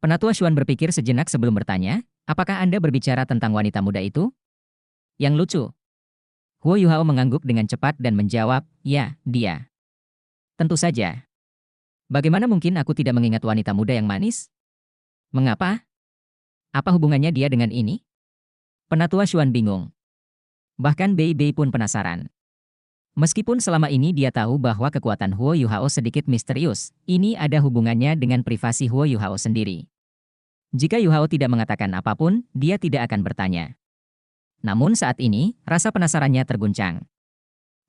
Penatua Xuan berpikir sejenak sebelum bertanya, apakah Anda berbicara tentang wanita muda itu? Yang lucu. Huo Yuhao mengangguk dengan cepat dan menjawab, ya, dia. Tentu saja. Bagaimana mungkin aku tidak mengingat wanita muda yang manis? Mengapa? Apa hubungannya dia dengan ini? Penatua Xuan bingung. Bahkan Bei Bei pun penasaran. Meskipun selama ini dia tahu bahwa kekuatan Huo Yuhao sedikit misterius, ini ada hubungannya dengan privasi Huo Yuhao sendiri. Jika Yuhao tidak mengatakan apapun, dia tidak akan bertanya. Namun saat ini, rasa penasarannya terguncang.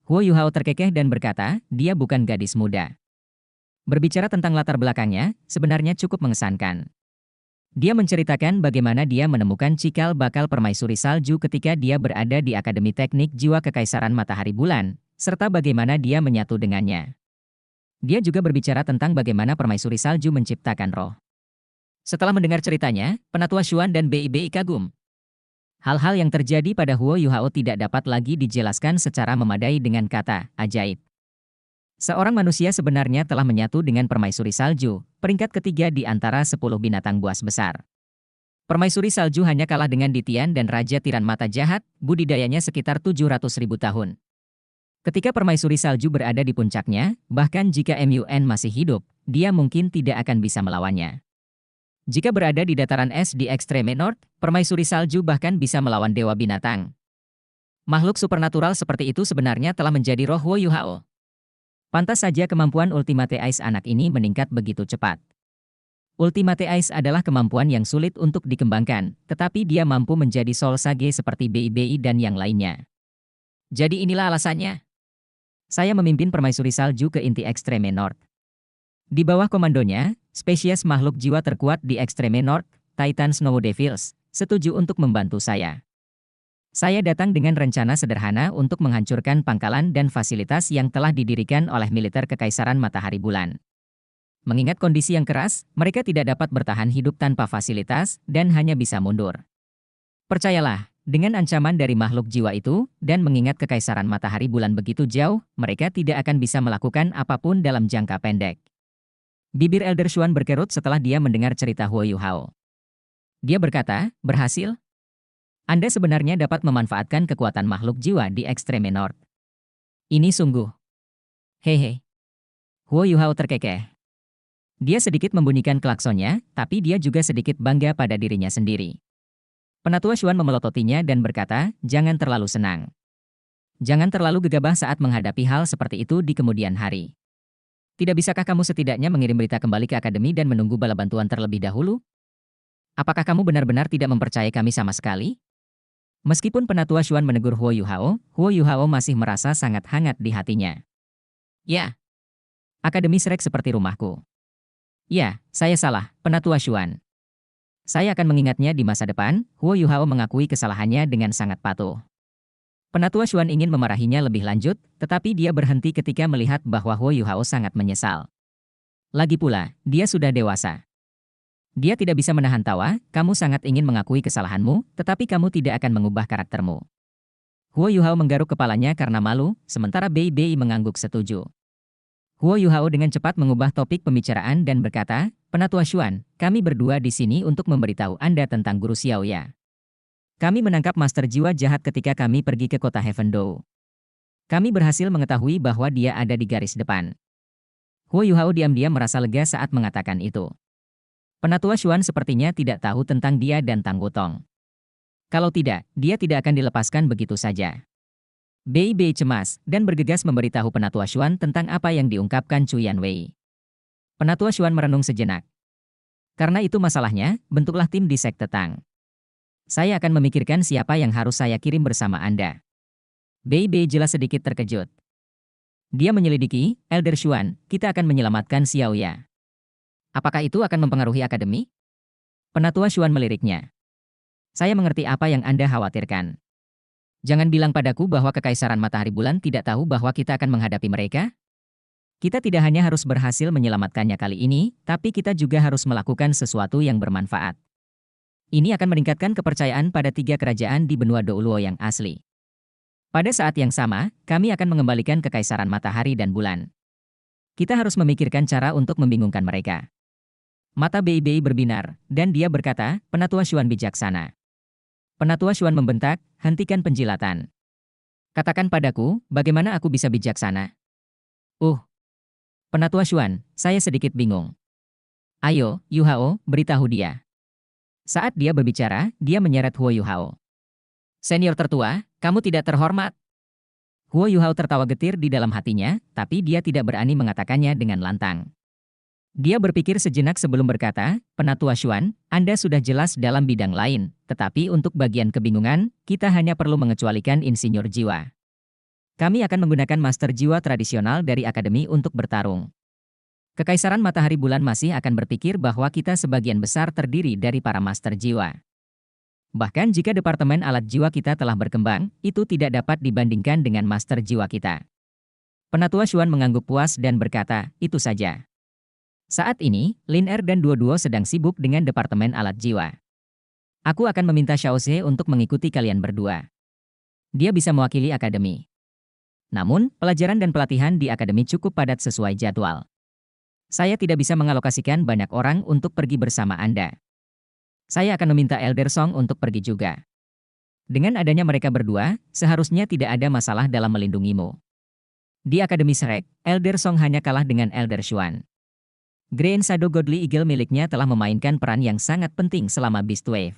Huo Yuhao terkekeh dan berkata, dia bukan gadis muda. Berbicara tentang latar belakangnya, sebenarnya cukup mengesankan. Dia menceritakan bagaimana dia menemukan cikal bakal permaisuri salju ketika dia berada di Akademi Teknik Jiwa Kekaisaran Matahari Bulan, serta bagaimana dia menyatu dengannya. Dia juga berbicara tentang bagaimana permaisuri salju menciptakan roh. Setelah mendengar ceritanya, Penatua Xuan dan Bei Bei kagum. Hal-hal yang terjadi pada Huo Yuhao tidak dapat lagi dijelaskan secara memadai dengan kata ajaib. Seorang manusia sebenarnya telah menyatu dengan permaisuri salju, peringkat ketiga di antara 10 binatang buas besar. Permaisuri salju hanya kalah dengan Ditian dan Raja Tiran Mata Jahat, budidayanya sekitar 700.000 tahun. Ketika permaisuri salju berada di puncaknya, bahkan jika MUN masih hidup, dia mungkin tidak akan bisa melawannya. Jika berada di dataran es di Extreme North, permaisuri salju bahkan bisa melawan dewa binatang. Makhluk supernatural seperti itu sebenarnya telah menjadi roh Huo Yuhao. Pantas saja kemampuan Ultimate Ice anak ini meningkat begitu cepat. Ultimate Ice adalah kemampuan yang sulit untuk dikembangkan, tetapi dia mampu menjadi Soul Sage seperti BIBI dan yang lainnya. Jadi inilah alasannya. Saya memimpin permaisuri salju ke inti Extreme North. Di bawah komandonya, spesies makhluk jiwa terkuat di Extreme North, Titan Snow Devils, setuju untuk membantu saya. Saya datang dengan rencana sederhana untuk menghancurkan pangkalan dan fasilitas yang telah didirikan oleh militer Kekaisaran Matahari Bulan. Mengingat kondisi yang keras, mereka tidak dapat bertahan hidup tanpa fasilitas dan hanya bisa mundur. Percayalah, dengan ancaman dari makhluk jiwa itu, dan mengingat Kekaisaran Matahari Bulan begitu jauh, mereka tidak akan bisa melakukan apapun dalam jangka pendek. Bibir Elder Xuan berkerut setelah dia mendengar cerita Huo Yuhao. Dia berkata, berhasil? Anda sebenarnya dapat memanfaatkan kekuatan makhluk jiwa di Extreme North. Ini sungguh. Hehe. Huo Yuhao terkekeh. Dia sedikit membunyikan klaksonnya, tapi dia juga sedikit bangga pada dirinya sendiri. Penatua Xuan memelototinya dan berkata, jangan terlalu senang. Jangan terlalu gegabah saat menghadapi hal seperti itu di kemudian hari. Tidak bisakah kamu setidaknya mengirim berita kembali ke akademi dan menunggu bala bantuan terlebih dahulu? Apakah kamu benar-benar tidak mempercayai kami sama sekali? Meskipun Penatua Xuan menegur Huo Yuhao masih merasa sangat hangat di hatinya. Ya, Akademi Shrek seperti rumahku. Ya, saya salah, Penatua Xuan. Saya akan mengingatnya di masa depan. Huo Yuhao mengakui kesalahannya dengan sangat patuh. Penatua Xuan ingin memarahinya lebih lanjut, tetapi dia berhenti ketika melihat bahwa Huo Yuhao sangat menyesal. Lagi pula, dia sudah dewasa. Dia tidak bisa menahan tawa, kamu sangat ingin mengakui kesalahanmu, tetapi kamu tidak akan mengubah karaktermu. Huo Yuhao menggaruk kepalanya karena malu, sementara Bei Bei mengangguk setuju. Huo Yuhao dengan cepat mengubah topik pembicaraan dan berkata, Penatua Xuan, kami berdua di sini untuk memberitahu Anda tentang Guru Xiaoya. Kami menangkap Master Jiwa Jahat ketika kami pergi ke kota Heavendou. Kami berhasil mengetahui bahwa dia ada di garis depan. Huo Yuhao diam-diam merasa lega saat mengatakan itu. Penatua Xuan sepertinya tidak tahu tentang dia dan Tang Wutong. Kalau tidak, dia tidak akan dilepaskan begitu saja. Bei Bei cemas dan bergegas memberitahu Penatua Xuan tentang apa yang diungkapkan Chu Yanwei. Penatua Xuan merenung sejenak. Karena itu masalahnya, bentuklah tim di Sekte Tang. Saya akan memikirkan siapa yang harus saya kirim bersama Anda. Bei Bei jelas sedikit terkejut. Dia menyelidiki, Elder Xuan, kita akan menyelamatkan Xiaoya. Apakah itu akan mempengaruhi akademi? Penatua Xuan meliriknya. Saya mengerti apa yang Anda khawatirkan. Jangan bilang padaku bahwa Kekaisaran Matahari Bulan tidak tahu bahwa kita akan menghadapi mereka. Kita tidak hanya harus berhasil menyelamatkannya kali ini, tapi kita juga harus melakukan sesuatu yang bermanfaat. Ini akan meningkatkan kepercayaan pada 3 kerajaan di benua Douluo yang asli. Pada saat yang sama, kami akan mengembalikan kekaisaran matahari dan bulan. Kita harus memikirkan cara untuk membingungkan mereka. Mata Bei Bei berbinar, dan dia berkata, Penatua Xuan bijaksana. Penatua Xuan membentak, hentikan penjilatan. Katakan padaku, bagaimana aku bisa bijaksana? Penatua Xuan, saya sedikit bingung. Ayo, Yu Hao, beritahu dia. Saat dia berbicara, dia menyeret Huo Yu Hao. Senior tertua, kamu tidak terhormat. Huo Yu Hao tertawa getir di dalam hatinya, tapi dia tidak berani mengatakannya dengan lantang. Dia berpikir sejenak sebelum berkata, Penatua Xuan, Anda sudah jelas dalam bidang lain, tetapi untuk bagian kebingungan, kita hanya perlu mengecualikan insinyur jiwa. Kami akan menggunakan master jiwa tradisional dari akademi untuk bertarung. Kekaisaran Matahari Bulan masih akan berpikir bahwa kita sebagian besar terdiri dari para master jiwa. Bahkan jika departemen alat jiwa kita telah berkembang, itu tidak dapat dibandingkan dengan master jiwa kita. Penatua Xuan mengangguk puas dan berkata, itu saja. Saat ini, Lin Er dan Duo sedang sibuk dengan departemen alat jiwa. Aku akan meminta Xiao Ze untuk mengikuti kalian berdua. Dia bisa mewakili akademi. Namun, pelajaran dan pelatihan di akademi cukup padat sesuai jadwal. Saya tidak bisa mengalokasikan banyak orang untuk pergi bersama Anda. Saya akan meminta Elder Song untuk pergi juga. Dengan adanya mereka berdua, seharusnya tidak ada masalah dalam melindungimu. Di Akademi Shrek, Elder Song hanya kalah dengan Elder Xuan. Grand Shadow Godly Eagle miliknya telah memainkan peran yang sangat penting selama Beast Wave.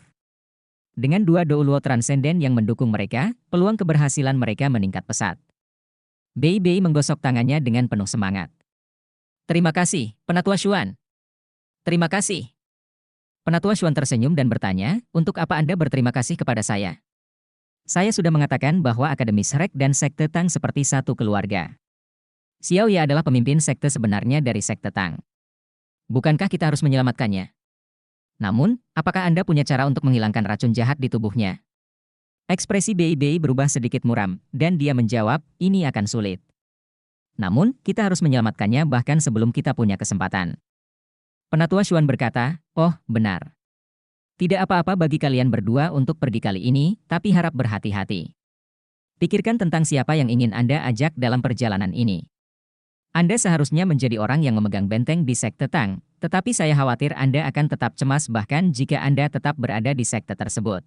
Dengan dua Douluo Transcendent yang mendukung mereka, peluang keberhasilan mereka meningkat pesat. Bei Bei menggosok tangannya dengan penuh semangat. Terima kasih, Penatua Xuan. Terima kasih. Penatua Xuan tersenyum dan bertanya, untuk apa Anda berterima kasih kepada saya? Saya sudah mengatakan bahwa Akademi Shrek dan Sekte Tang seperti satu keluarga. Xiao Ye adalah pemimpin sekte sebenarnya dari Sekte Tang. Bukankah kita harus menyelamatkannya? Namun, apakah Anda punya cara untuk menghilangkan racun jahat di tubuhnya? Ekspresi Bei Bei berubah sedikit muram, dan dia menjawab, ini akan sulit. Namun, kita harus menyelamatkannya bahkan sebelum kita punya kesempatan. Penatua Xuan berkata, oh, benar. Tidak apa-apa bagi kalian berdua untuk pergi kali ini, tapi harap berhati-hati. Pikirkan tentang siapa yang ingin Anda ajak dalam perjalanan ini. Anda seharusnya menjadi orang yang memegang benteng di Sekte Tang, tetapi saya khawatir Anda akan tetap cemas bahkan jika Anda tetap berada di sekte tersebut.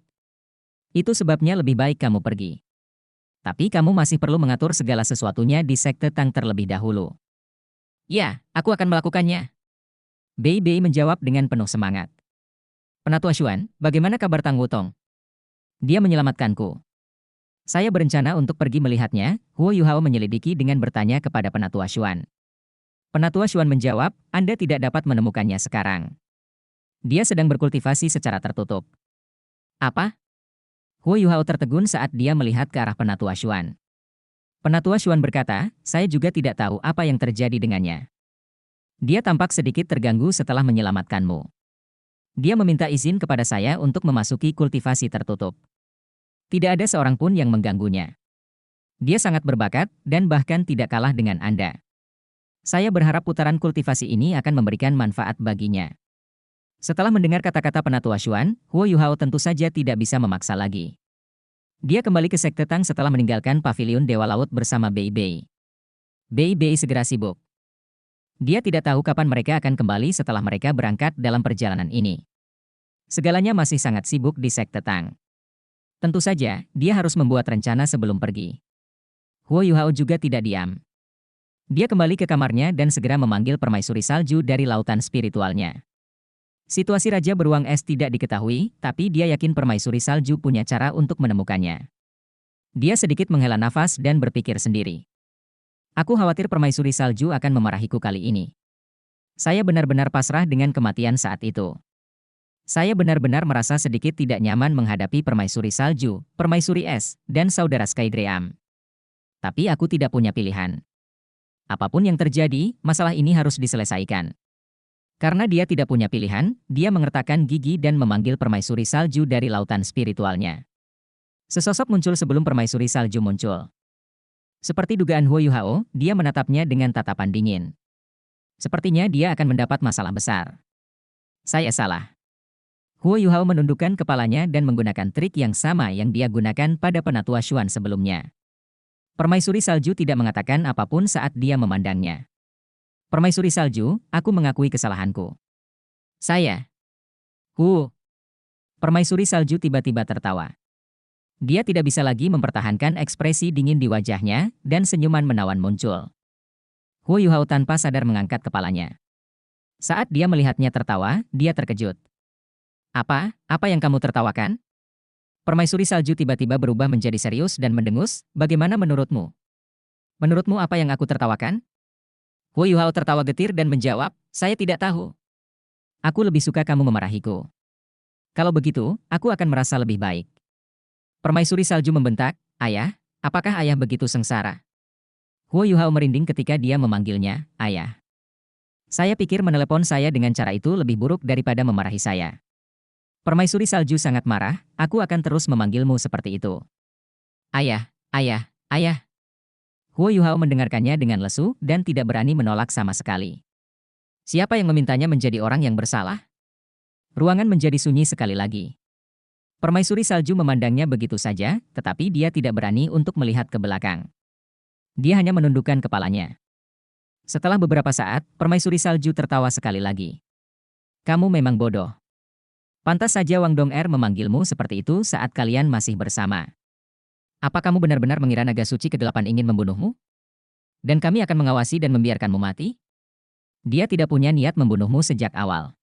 Itu sebabnya lebih baik kamu pergi. Tapi kamu masih perlu mengatur segala sesuatunya di Sekte Tang terlebih dahulu. Ya, aku akan melakukannya. Bei Bei menjawab dengan penuh semangat. Penatua Xuan, bagaimana kabar Tang Wutong? Dia menyelamatkanku. Saya berencana untuk pergi melihatnya, Huo Yu Hao menyelidiki dengan bertanya kepada Penatua Xuan. Penatua Xuan menjawab, Anda tidak dapat menemukannya sekarang. Dia sedang berkultivasi secara tertutup. Apa? Huo Yu Hao tertegun saat dia melihat ke arah Penatua Xuan. Penatua Xuan berkata, saya juga tidak tahu apa yang terjadi dengannya. Dia tampak sedikit terganggu setelah menyelamatkanmu. Dia meminta izin kepada saya untuk memasuki kultivasi tertutup. Tidak ada seorang pun yang mengganggunya. Dia sangat berbakat dan bahkan tidak kalah dengan Anda. Saya berharap putaran kultivasi ini akan memberikan manfaat baginya. Setelah mendengar kata-kata Penatua Xuan, Huo Yu Hao tentu saja tidak bisa memaksa lagi. Dia kembali ke Sekte Tang setelah meninggalkan pavilion Dewa Laut bersama Bei Bei. Bei Bei segera sibuk. Dia tidak tahu kapan mereka akan kembali setelah mereka berangkat dalam perjalanan ini. Segalanya masih sangat sibuk di Sekte Tang. Tentu saja, dia harus membuat rencana sebelum pergi. Huo Yu Hao juga tidak diam. Dia kembali ke kamarnya dan segera memanggil permaisuri salju dari lautan spiritualnya. Situasi Raja Beruang Es tidak diketahui, tapi dia yakin permaisuri salju punya cara untuk menemukannya. Dia sedikit menghela nafas dan berpikir sendiri. Aku khawatir permaisuri salju akan memarahiku kali ini. Saya benar-benar pasrah dengan kematian saat itu. Saya benar-benar merasa sedikit tidak nyaman menghadapi permaisuri salju, permaisuri es, dan saudara Skydream. Tapi aku tidak punya pilihan. Apapun yang terjadi, masalah ini harus diselesaikan. Karena dia tidak punya pilihan, dia mengertakkan gigi dan memanggil permaisuri salju dari lautan spiritualnya. Sesosok muncul sebelum permaisuri salju muncul. Seperti dugaan Huo Yu Hao, dia menatapnya dengan tatapan dingin. Sepertinya dia akan mendapat masalah besar. Saya salah. Huo Yu Hao menundukkan kepalanya dan menggunakan trik yang sama yang dia gunakan pada Penatua Xuan sebelumnya. Permaisuri salju tidak mengatakan apapun saat dia memandangnya. Permaisuri salju, aku mengakui kesalahanku. Saya. Permaisuri salju tiba-tiba tertawa. Dia tidak bisa lagi mempertahankan ekspresi dingin di wajahnya, dan senyuman menawan muncul. Hu Yuhao tanpa sadar mengangkat kepalanya. Saat dia melihatnya tertawa, dia terkejut. Apa yang kamu tertawakan? Permaisuri salju tiba-tiba berubah menjadi serius dan mendengus, bagaimana menurutmu? Menurutmu apa yang aku tertawakan? Hu Yuhao tertawa getir dan menjawab, saya tidak tahu. Aku lebih suka kamu memarahiku. Kalau begitu, aku akan merasa lebih baik. Permaisuri salju membentak, ayah, apakah ayah begitu sengsara? Hu Yuhao merinding ketika dia memanggilnya, ayah. Saya pikir menelepon saya dengan cara itu lebih buruk daripada memarahi saya. Permaisuri salju sangat marah, aku akan terus memanggilmu seperti itu. Ayah, ayah, ayah. Hu Yuhao mendengarkannya dengan lesu dan tidak berani menolak sama sekali. Siapa yang memintanya menjadi orang yang bersalah? Ruangan menjadi sunyi sekali lagi. Permaisuri salju memandangnya begitu saja, tetapi dia tidak berani untuk melihat ke belakang. Dia hanya menundukkan kepalanya. Setelah beberapa saat, permaisuri salju tertawa sekali lagi. Kamu memang bodoh. Pantas saja Wang Dong'er memanggilmu seperti itu saat kalian masih bersama. Apa kamu benar-benar mengira naga suci ke-8 ingin membunuhmu? Dan kami akan mengawasi dan membiarkanmu mati? Dia tidak punya niat membunuhmu sejak awal.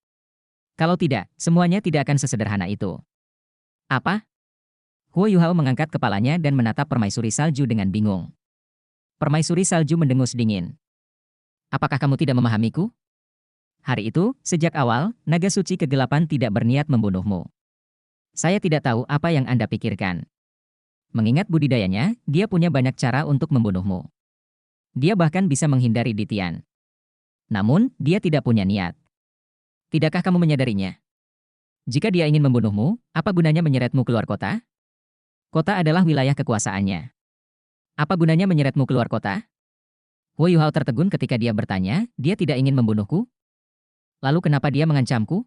Kalau tidak, semuanya tidak akan sesederhana itu. Apa? Hu Yuhao mengangkat kepalanya dan menatap permaisuri salju dengan bingung. Permaisuri salju mendengus dingin. Apakah kamu tidak memahamiku? Hari itu, sejak awal, naga suci ke-8 tidak berniat membunuhmu. Saya tidak tahu apa yang Anda pikirkan. Mengingat budidayanya, dia punya banyak cara untuk membunuhmu. Dia bahkan bisa menghindari Ditian. Namun, dia tidak punya niat. Tidakkah kamu menyadarinya? Jika dia ingin membunuhmu, apa gunanya menyeretmu keluar kota? Kota adalah wilayah kekuasaannya. Apa gunanya menyeretmu keluar kota? Hu Yuhao tertegun ketika dia bertanya, dia tidak ingin membunuhku? Lalu kenapa dia mengancamku?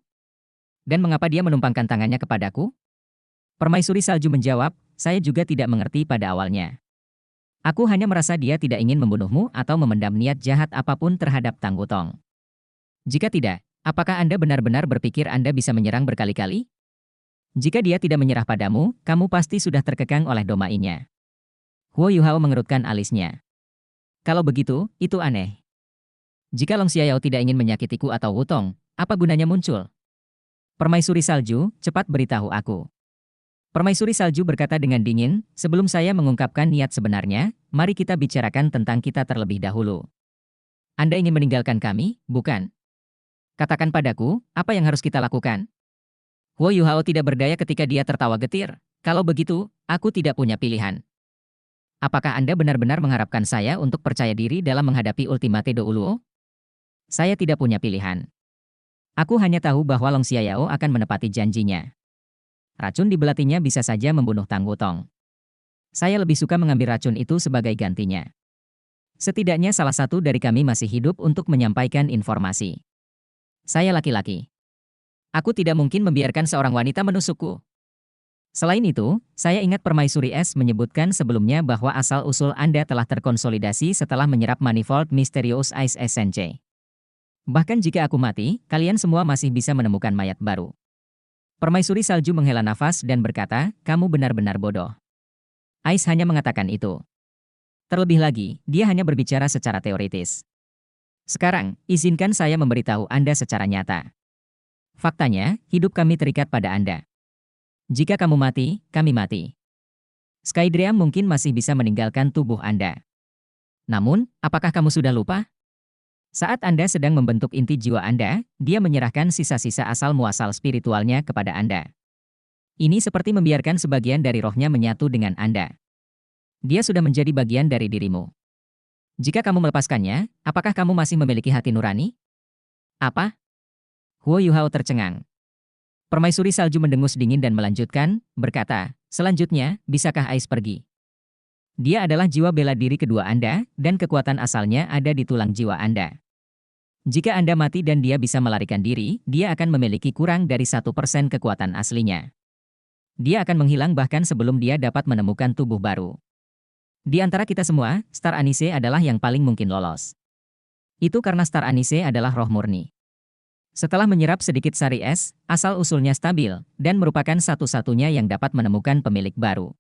Dan mengapa dia menumpangkan tangannya kepadaku? Permaisuri salju menjawab, saya juga tidak mengerti pada awalnya. Aku hanya merasa dia tidak ingin membunuhmu atau memendam niat jahat apapun terhadap Tang Wutong. Jika tidak, apakah Anda benar-benar berpikir Anda bisa menyerang berkali-kali? Jika dia tidak menyerah padamu, kamu pasti sudah terkekang oleh domainya. Hu Yuhao mengerutkan alisnya. Kalau begitu, itu aneh. Jika Long Xiaoyao tidak ingin menyakitiku atau Wutong, apa gunanya muncul? Permaisuri salju, cepat beritahu aku. Permaisuri salju berkata dengan dingin, sebelum saya mengungkapkan niat sebenarnya, mari kita bicarakan tentang kita terlebih dahulu. Anda ingin meninggalkan kami, bukan? Katakan padaku, apa yang harus kita lakukan? Hu Yuhao tidak berdaya ketika dia tertawa getir. Kalau begitu, aku tidak punya pilihan. Apakah Anda benar-benar mengharapkan saya untuk percaya diri dalam menghadapi ultimate Do Uluo? Saya tidak punya pilihan. Aku hanya tahu bahwa Long Xiaoyao akan menepati janjinya. Racun di belatinya bisa saja membunuh Tang Wutong. Saya lebih suka mengambil racun itu sebagai gantinya. Setidaknya salah satu dari kami masih hidup untuk menyampaikan informasi. Saya laki-laki. Aku tidak mungkin membiarkan seorang wanita menusukku. Selain itu, saya ingat Permaisuri S menyebutkan sebelumnya bahwa asal-usul Anda telah terkonsolidasi setelah menyerap Manifold Mysterious Ice SNC. Bahkan jika aku mati, kalian semua masih bisa menemukan mayat baru. Permaisuri salju menghela nafas dan berkata, kamu benar-benar bodoh. Ais hanya mengatakan itu. Terlebih lagi, dia hanya berbicara secara teoritis. Sekarang, izinkan saya memberitahu Anda secara nyata. Faktanya, hidup kami terikat pada Anda. Jika kamu mati, kami mati. Skydream mungkin masih bisa meninggalkan tubuh Anda. Namun, apakah kamu sudah lupa? Saat Anda sedang membentuk inti jiwa Anda, dia menyerahkan sisa-sisa asal-muasal spiritualnya kepada Anda. Ini seperti membiarkan sebagian dari rohnya menyatu dengan Anda. Dia sudah menjadi bagian dari dirimu. Jika kamu melepaskannya, apakah kamu masih memiliki hati nurani? Apa? Hu Yuhao tercengang. Permaisuri salju mendengus dingin dan melanjutkan, berkata, selanjutnya, bisakah Ais pergi? Dia adalah jiwa bela diri kedua Anda, dan kekuatan asalnya ada di tulang jiwa Anda. Jika Anda mati dan dia bisa melarikan diri, dia akan memiliki kurang dari 1% kekuatan aslinya. Dia akan menghilang bahkan sebelum dia dapat menemukan tubuh baru. Di antara kita semua, Star Anise adalah yang paling mungkin lolos. Itu karena Star Anise adalah roh murni. Setelah menyerap sedikit sari es, asal-usulnya stabil, dan merupakan satu-satunya yang dapat menemukan pemilik baru.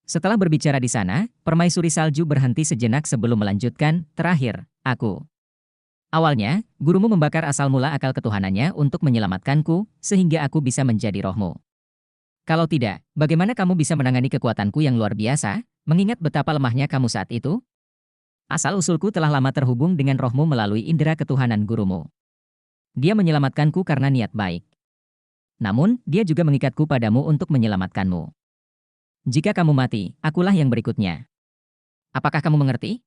Setelah berbicara di sana, Permaisuri Salju berhenti sejenak sebelum melanjutkan, terakhir, aku. Awalnya, gurumu membakar asal mula akal ketuhanannya untuk menyelamatkanku, sehingga aku bisa menjadi rohmu. Kalau tidak, bagaimana kamu bisa menangani kekuatanku yang luar biasa, mengingat betapa lemahnya kamu saat itu? Asal-usulku telah lama terhubung dengan rohmu melalui indera ketuhanan gurumu. Dia menyelamatkanku karena niat baik. Namun, dia juga mengikatku padamu untuk menyelamatkanmu. Jika kamu mati, akulah yang berikutnya. Apakah kamu mengerti?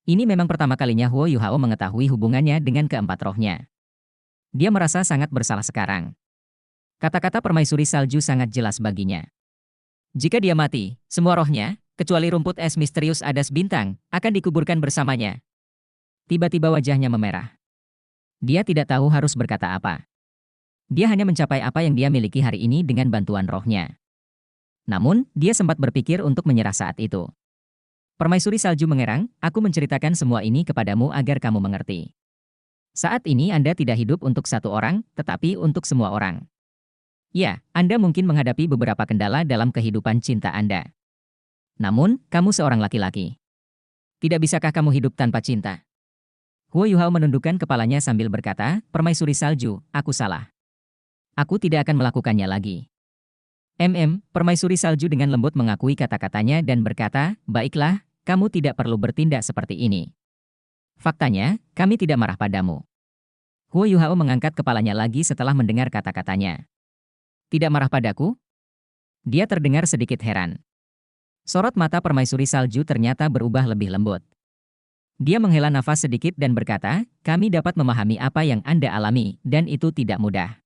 Ini memang pertama kalinya Huo Yuhao mengetahui hubungannya dengan keempat rohnya. Dia merasa sangat bersalah sekarang. Kata-kata Permaisuri Salju sangat jelas baginya. Jika dia mati, semua rohnya, kecuali rumput es misterius Adas Bintang, akan dikuburkan bersamanya. Tiba-tiba wajahnya memerah. Dia tidak tahu harus berkata apa. Dia hanya mencapai apa yang dia miliki hari ini dengan bantuan rohnya. Namun, dia sempat berpikir untuk menyerah saat itu. Permaisuri Salju mengerang, aku menceritakan semua ini kepadamu agar kamu mengerti. Saat ini Anda tidak hidup untuk satu orang, tetapi untuk semua orang. Ya, Anda mungkin menghadapi beberapa kendala dalam kehidupan cinta Anda. Namun, kamu seorang laki-laki. Tidak bisakah kamu hidup tanpa cinta? Huo Yuhao menundukkan kepalanya sambil berkata, Permaisuri Salju, aku salah. Aku tidak akan melakukannya lagi. Permaisuri Salju dengan lembut mengakui kata-katanya dan berkata, baiklah, kamu tidak perlu bertindak seperti ini. Faktanya, kami tidak marah padamu. Huo Yuhao mengangkat kepalanya lagi setelah mendengar kata-katanya. Tidak marah padaku? Dia terdengar sedikit heran. Sorot mata Permaisuri Salju ternyata berubah lebih lembut. Dia menghela nafas sedikit dan berkata, kami dapat memahami apa yang Anda alami, dan itu tidak mudah.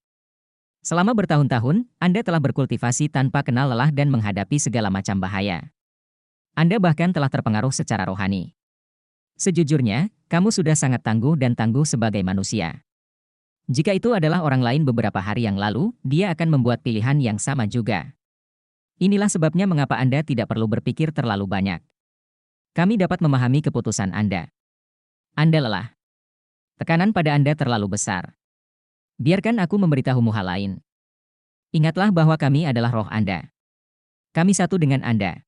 Selama bertahun-tahun, Anda telah berkultivasi tanpa kenal lelah dan menghadapi segala macam bahaya. Anda bahkan telah terpengaruh secara rohani. Sejujurnya, kamu sudah sangat tangguh dan tangguh sebagai manusia. Jika itu adalah orang lain beberapa hari yang lalu, dia akan membuat pilihan yang sama juga. Inilah sebabnya mengapa Anda tidak perlu berpikir terlalu banyak. Kami dapat memahami keputusan Anda. Anda lelah. Tekanan pada Anda terlalu besar. Biarkan aku memberitahumu hal lain. Ingatlah bahwa kami adalah roh Anda. Kami satu dengan Anda.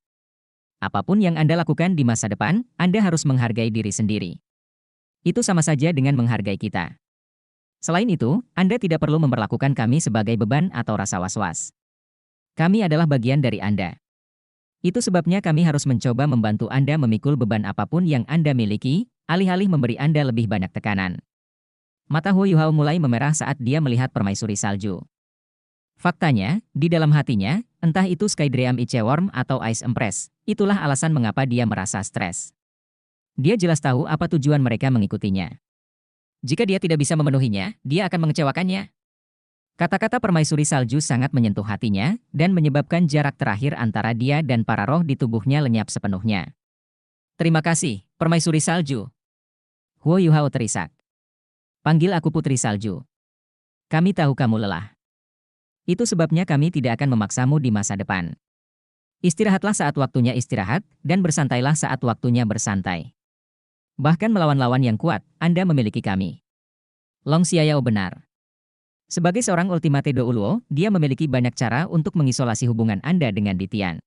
Apapun yang Anda lakukan di masa depan, Anda harus menghargai diri sendiri. Itu sama saja dengan menghargai kita. Selain itu, Anda tidak perlu memperlakukan kami sebagai beban atau rasa was-was. Kami adalah bagian dari Anda. Itu sebabnya kami harus mencoba membantu Anda memikul beban apapun yang Anda miliki, alih-alih memberi Anda lebih banyak tekanan. Mata Huo Yuhao mulai memerah saat dia melihat Permaisuri Salju. Faktanya, di dalam hatinya, entah itu Skydream Iceworm atau Ice Empress, itulah alasan mengapa dia merasa stres. Dia jelas tahu apa tujuan mereka mengikutinya. Jika dia tidak bisa memenuhinya, dia akan mengecewakannya. Kata-kata Permaisuri Salju sangat menyentuh hatinya, dan menyebabkan jarak terakhir antara dia dan para roh di tubuhnya lenyap sepenuhnya. Terima kasih, Permaisuri Salju. Huo Yuhao terisak. Panggil aku Putri Salju. Kami tahu kamu lelah. Itu sebabnya kami tidak akan memaksamu di masa depan. Istirahatlah saat waktunya istirahat, dan bersantailah saat waktunya bersantai. Bahkan melawan lawan yang kuat, Anda memiliki kami. Long Xiaoyao benar. Sebagai seorang Ultimate Douluo, dia memiliki banyak cara untuk mengisolasi hubungan Anda dengan Ditian.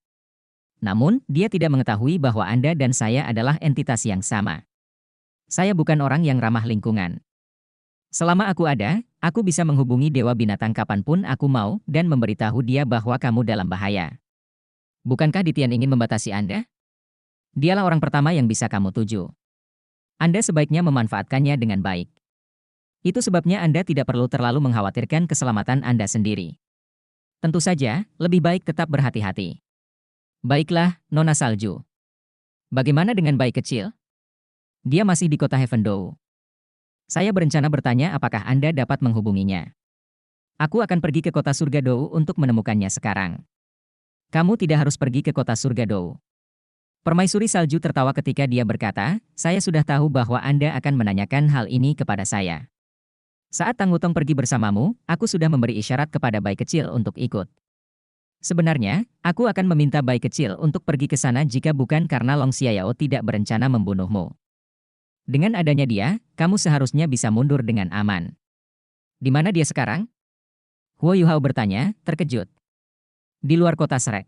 Namun, dia tidak mengetahui bahwa Anda dan saya adalah entitas yang sama. Saya bukan orang yang ramah lingkungan. Selama aku ada, aku bisa menghubungi Dewa Binatang kapanpun aku mau dan memberitahu dia bahwa kamu dalam bahaya. Bukankah Ditian ingin membatasi Anda? Dialah orang pertama yang bisa kamu tuju. Anda sebaiknya memanfaatkannya dengan baik. Itu sebabnya Anda tidak perlu terlalu mengkhawatirkan keselamatan Anda sendiri. Tentu saja, lebih baik tetap berhati-hati. Baiklah, Nona Salju. Bagaimana dengan bayi kecil? Dia masih di kota Heavendow. Saya berencana bertanya apakah Anda dapat menghubunginya. Aku akan pergi ke kota Surga Dou untuk menemukannya sekarang. Kamu tidak harus pergi ke kota Surga Dou. Permaisuri Salju tertawa ketika dia berkata, saya sudah tahu bahwa Anda akan menanyakan hal ini kepada saya. Saat Tang Wutong pergi bersamamu, aku sudah memberi isyarat kepada bayi kecil untuk ikut. Sebenarnya, aku akan meminta bayi kecil untuk pergi ke sana jika bukan karena Long Xiaoyao tidak berencana membunuhmu. Dengan adanya dia, kamu seharusnya bisa mundur dengan aman. Di mana dia sekarang? Huo Yuhao bertanya, terkejut. Di luar kota Shrek.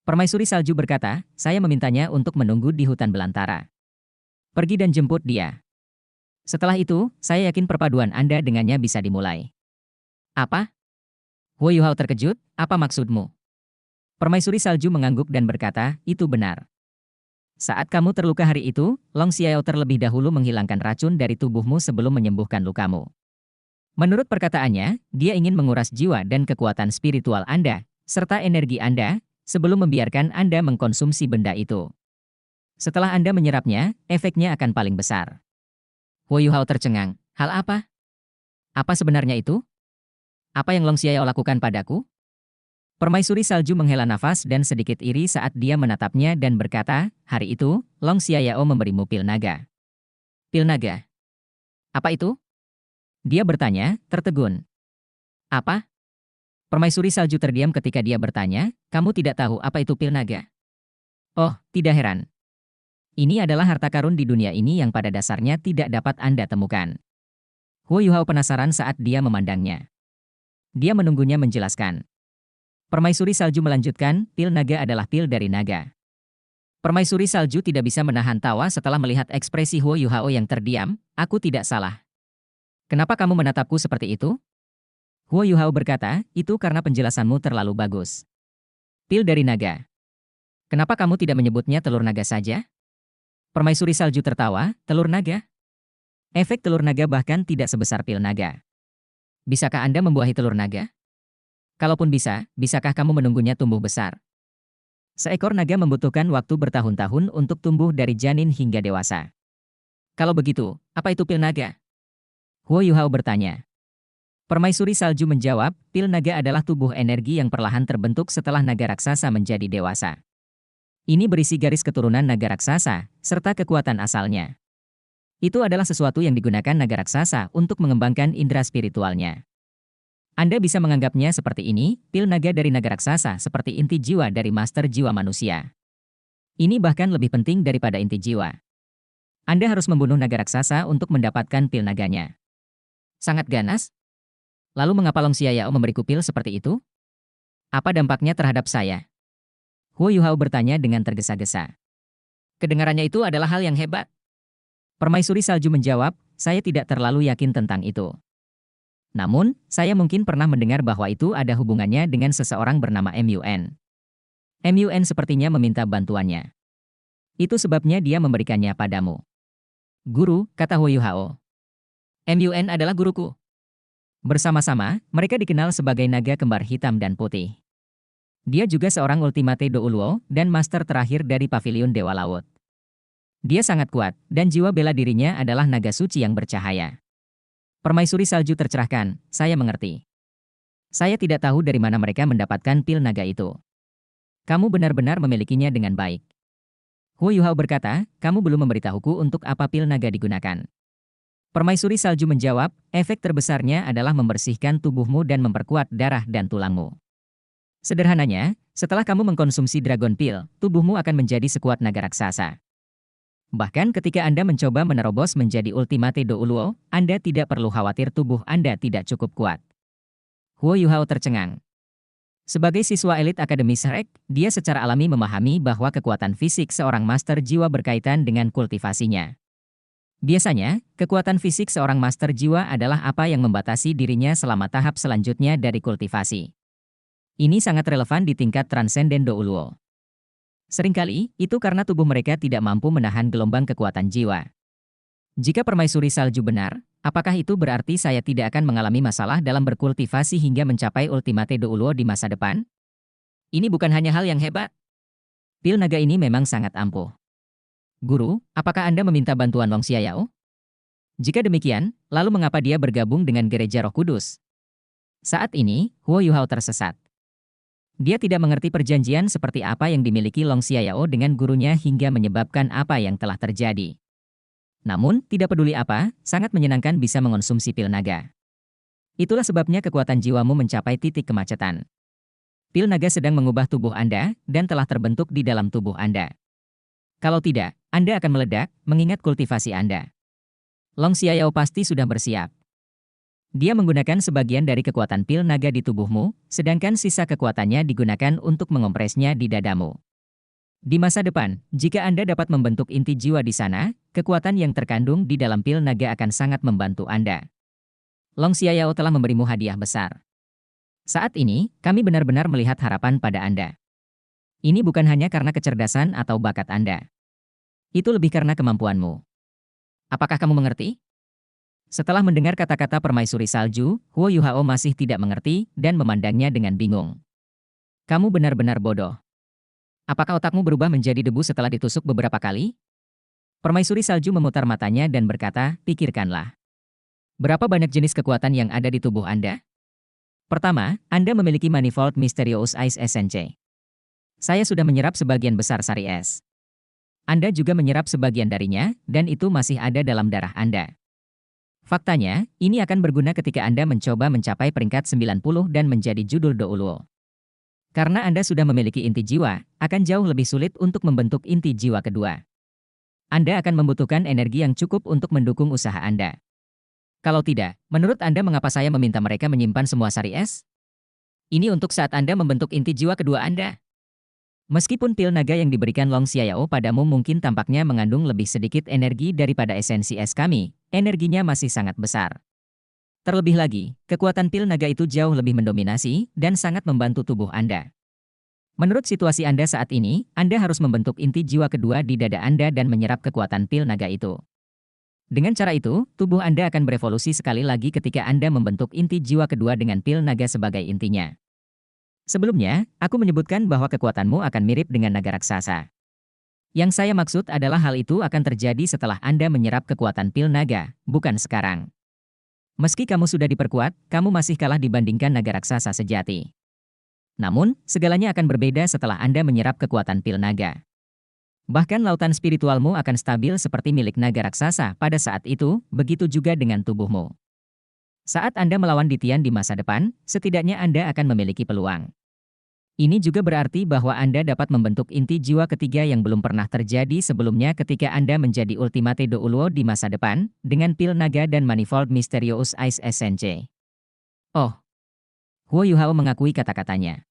Permaisuri salju berkata, saya memintanya untuk menunggu di hutan belantara. Pergi dan jemput dia. Setelah itu, saya yakin perpaduan Anda dengannya bisa dimulai. Apa? Huo Yuhao terkejut, apa maksudmu? Permaisuri salju mengangguk dan berkata, itu benar. Saat kamu terluka hari itu, Long Xiao terlebih dahulu menghilangkan racun dari tubuhmu sebelum menyembuhkan lukamu. Menurut perkataannya, dia ingin menguras jiwa dan kekuatan spiritual Anda, serta energi Anda, sebelum membiarkan Anda mengkonsumsi benda itu. Setelah Anda menyerapnya, efeknya akan paling besar. Huo Yuhao tercengang, hal apa? Apa sebenarnya itu? Apa yang Long Xiao lakukan padaku? Permaisuri salju menghela nafas dan sedikit iri saat dia menatapnya dan berkata, hari itu, Long Xiao memberimu pil naga. Pil naga? Apa itu? Dia bertanya, tertegun. Apa? Permaisuri salju terdiam ketika dia bertanya, kamu tidak tahu apa itu pil naga? Oh, tidak heran. Ini adalah harta karun di dunia ini yang pada dasarnya tidak dapat Anda temukan. Huo Yuhao penasaran saat dia memandangnya. Dia menunggunya menjelaskan. Permaisuri salju melanjutkan, pil naga adalah pil dari naga. Permaisuri salju tidak bisa menahan tawa setelah melihat ekspresi Huo Yuhao yang terdiam, aku tidak salah. Kenapa kamu menatapku seperti itu? Huo Yuhao berkata, itu karena penjelasanmu terlalu bagus. Pil dari naga. Kenapa kamu tidak menyebutnya telur naga saja? Permaisuri salju tertawa, telur naga? Efek telur naga bahkan tidak sebesar pil naga. Bisakah Anda membuahi telur naga? Kalaupun bisa, bisakah kamu menunggunya tumbuh besar? Seekor naga membutuhkan waktu bertahun-tahun untuk tumbuh dari janin hingga dewasa. Kalau begitu, apa itu pil naga? Huo Yuhao bertanya. Permaisuri salju menjawab, pil naga adalah tubuh energi yang perlahan terbentuk setelah naga raksasa menjadi dewasa. Ini berisi garis keturunan naga raksasa, serta kekuatan asalnya. Itu adalah sesuatu yang digunakan naga raksasa untuk mengembangkan indera spiritualnya. Anda bisa menganggapnya seperti ini, pil naga dari naga raksasa seperti inti jiwa dari master jiwa manusia. Ini bahkan lebih penting daripada inti jiwa. Anda harus membunuh naga raksasa untuk mendapatkan pil naganya. Sangat ganas? Lalu mengapa Long Xiao memberiku pil seperti itu? Apa dampaknya terhadap saya? Huo Yuhao bertanya dengan tergesa-gesa. Kedengarannya itu adalah hal yang hebat. Permaisuri salju menjawab, saya tidak terlalu yakin tentang itu. Namun, saya mungkin pernah mendengar bahwa itu ada hubungannya dengan seseorang bernama MUN. MUN sepertinya meminta bantuannya. Itu sebabnya dia memberikannya padamu. Guru, kata Huo Yuhao. MUN adalah guruku. Bersama-sama, mereka dikenal sebagai naga kembar hitam dan putih. Dia juga seorang Ultimate Douluo dan master terakhir dari Paviliun Dewa Laut. Dia sangat kuat, dan jiwa bela dirinya adalah naga suci yang bercahaya. Permaisuri salju tercerahkan, saya mengerti. Saya tidak tahu dari mana mereka mendapatkan pil naga itu. Kamu benar-benar memilikinya dengan baik. Huo Yuhao berkata, kamu belum memberitahuku untuk apa pil naga digunakan. Permaisuri salju menjawab, efek terbesarnya adalah membersihkan tubuhmu dan memperkuat darah dan tulangmu. Sederhananya, setelah kamu mengkonsumsi Dragon Pill, tubuhmu akan menjadi sekuat naga raksasa. Bahkan ketika Anda mencoba menerobos menjadi Ultimate Douluo, Anda tidak perlu khawatir tubuh Anda tidak cukup kuat. Huo Yuhao tercengang. Sebagai siswa elit Akademi Shrek, dia secara alami memahami bahwa kekuatan fisik seorang master jiwa berkaitan dengan kultivasinya. Biasanya, kekuatan fisik seorang master jiwa adalah apa yang membatasi dirinya selama tahap selanjutnya dari kultivasi. Ini sangat relevan di tingkat transenden Douluo. Seringkali, itu karena tubuh mereka tidak mampu menahan gelombang kekuatan jiwa. Jika permaisuri salju benar, apakah itu berarti saya tidak akan mengalami masalah dalam berkultivasi hingga mencapai Ultimate Douluo di masa depan? Ini bukan hanya hal yang hebat. Pil naga ini memang sangat ampuh. Guru, apakah Anda meminta bantuan Long Xiao? Jika demikian, lalu mengapa dia bergabung dengan Gereja Roh Kudus? Saat ini, Huo Yuhao tersesat. Dia tidak mengerti perjanjian seperti apa yang dimiliki Long Xiao dengan gurunya hingga menyebabkan apa yang telah terjadi. Namun, tidak peduli apa, sangat menyenangkan bisa mengonsumsi pil naga. Itulah sebabnya kekuatan jiwamu mencapai titik kemacetan. Pil naga sedang mengubah tubuh Anda dan telah terbentuk di dalam tubuh Anda. Kalau tidak, Anda akan meledak, mengingat kultivasi Anda. Long Xiaoyao pasti sudah bersiap. Dia menggunakan sebagian dari kekuatan pil naga di tubuhmu, sedangkan sisa kekuatannya digunakan untuk mengompresnya di dadamu. Di masa depan, jika Anda dapat membentuk inti jiwa di sana, kekuatan yang terkandung di dalam pil naga akan sangat membantu Anda. Long Xiaoyao telah memberimu hadiah besar. Saat ini, kami benar-benar melihat harapan pada Anda. Ini bukan hanya karena kecerdasan atau bakat Anda. Itu lebih karena kemampuanmu. Apakah kamu mengerti? Setelah mendengar kata-kata permaisuri salju, Huo Yuhao masih tidak mengerti dan memandangnya dengan bingung. Kamu benar-benar bodoh. Apakah otakmu berubah menjadi debu setelah ditusuk beberapa kali? Permaisuri salju memutar matanya dan berkata, pikirkanlah. Berapa banyak jenis kekuatan yang ada di tubuh Anda? Pertama, Anda memiliki Manifold Mysterious Ice SNC. Saya sudah menyerap sebagian besar sari es. Anda juga menyerap sebagian darinya, dan itu masih ada dalam darah Anda. Faktanya, ini akan berguna ketika Anda mencoba mencapai peringkat 90 dan menjadi judul Douluo. Karena Anda sudah memiliki inti jiwa, akan jauh lebih sulit untuk membentuk inti jiwa kedua. Anda akan membutuhkan energi yang cukup untuk mendukung usaha Anda. Kalau tidak, menurut Anda mengapa saya meminta mereka menyimpan semua sari es? Ini untuk saat Anda membentuk inti jiwa kedua Anda. Meskipun pil naga yang diberikan Long Xiaoyao padamu mungkin tampaknya mengandung lebih sedikit energi daripada esensi es kami, energinya masih sangat besar. Terlebih lagi, kekuatan pil naga itu jauh lebih mendominasi dan sangat membantu tubuh Anda. Menurut situasi Anda saat ini, Anda harus membentuk inti jiwa kedua di dada Anda dan menyerap kekuatan pil naga itu. Dengan cara itu, tubuh Anda akan berevolusi sekali lagi ketika Anda membentuk inti jiwa kedua dengan pil naga sebagai intinya. Sebelumnya, aku menyebutkan bahwa kekuatanmu akan mirip dengan naga raksasa. Yang saya maksud adalah hal itu akan terjadi setelah Anda menyerap kekuatan pil naga, bukan sekarang. Meski kamu sudah diperkuat, kamu masih kalah dibandingkan naga raksasa sejati. Namun, segalanya akan berbeda setelah Anda menyerap kekuatan pil naga. Bahkan lautan spiritualmu akan stabil seperti milik naga raksasa pada saat itu, begitu juga dengan tubuhmu. Saat Anda melawan Ditian di masa depan, setidaknya Anda akan memiliki peluang. Ini juga berarti bahwa Anda dapat membentuk inti jiwa ketiga yang belum pernah terjadi sebelumnya ketika Anda menjadi Ultimate Douluo di masa depan, dengan pil naga dan Manifold Mysterious Ice SNC. Oh. Huo Yuhao mengakui kata-katanya.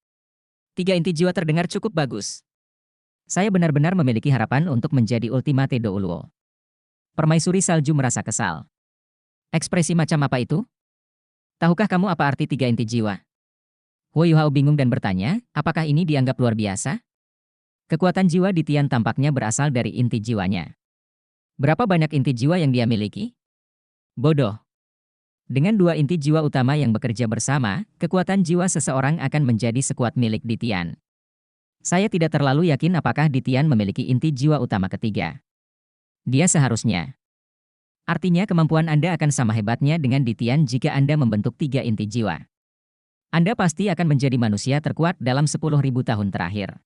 3 inti jiwa terdengar cukup bagus. Saya benar-benar memiliki harapan untuk menjadi Ultimate Douluo. Permaisuri salju merasa kesal. Ekspresi macam apa itu? Tahukah kamu apa arti 3 inti jiwa? Huo Yuhao bingung dan bertanya, apakah ini dianggap luar biasa? Kekuatan jiwa di Tian tampaknya berasal dari inti jiwanya. Berapa banyak inti jiwa yang dia miliki? Bodoh. Dengan 2 inti jiwa utama yang bekerja bersama, kekuatan jiwa seseorang akan menjadi sekuat milik di Tian. Saya tidak terlalu yakin apakah di Tian memiliki inti jiwa utama ketiga. Dia seharusnya. Artinya kemampuan Anda akan sama hebatnya dengan di Tian jika Anda membentuk 3 inti jiwa. Anda pasti akan menjadi manusia terkuat dalam 10.000 tahun terakhir.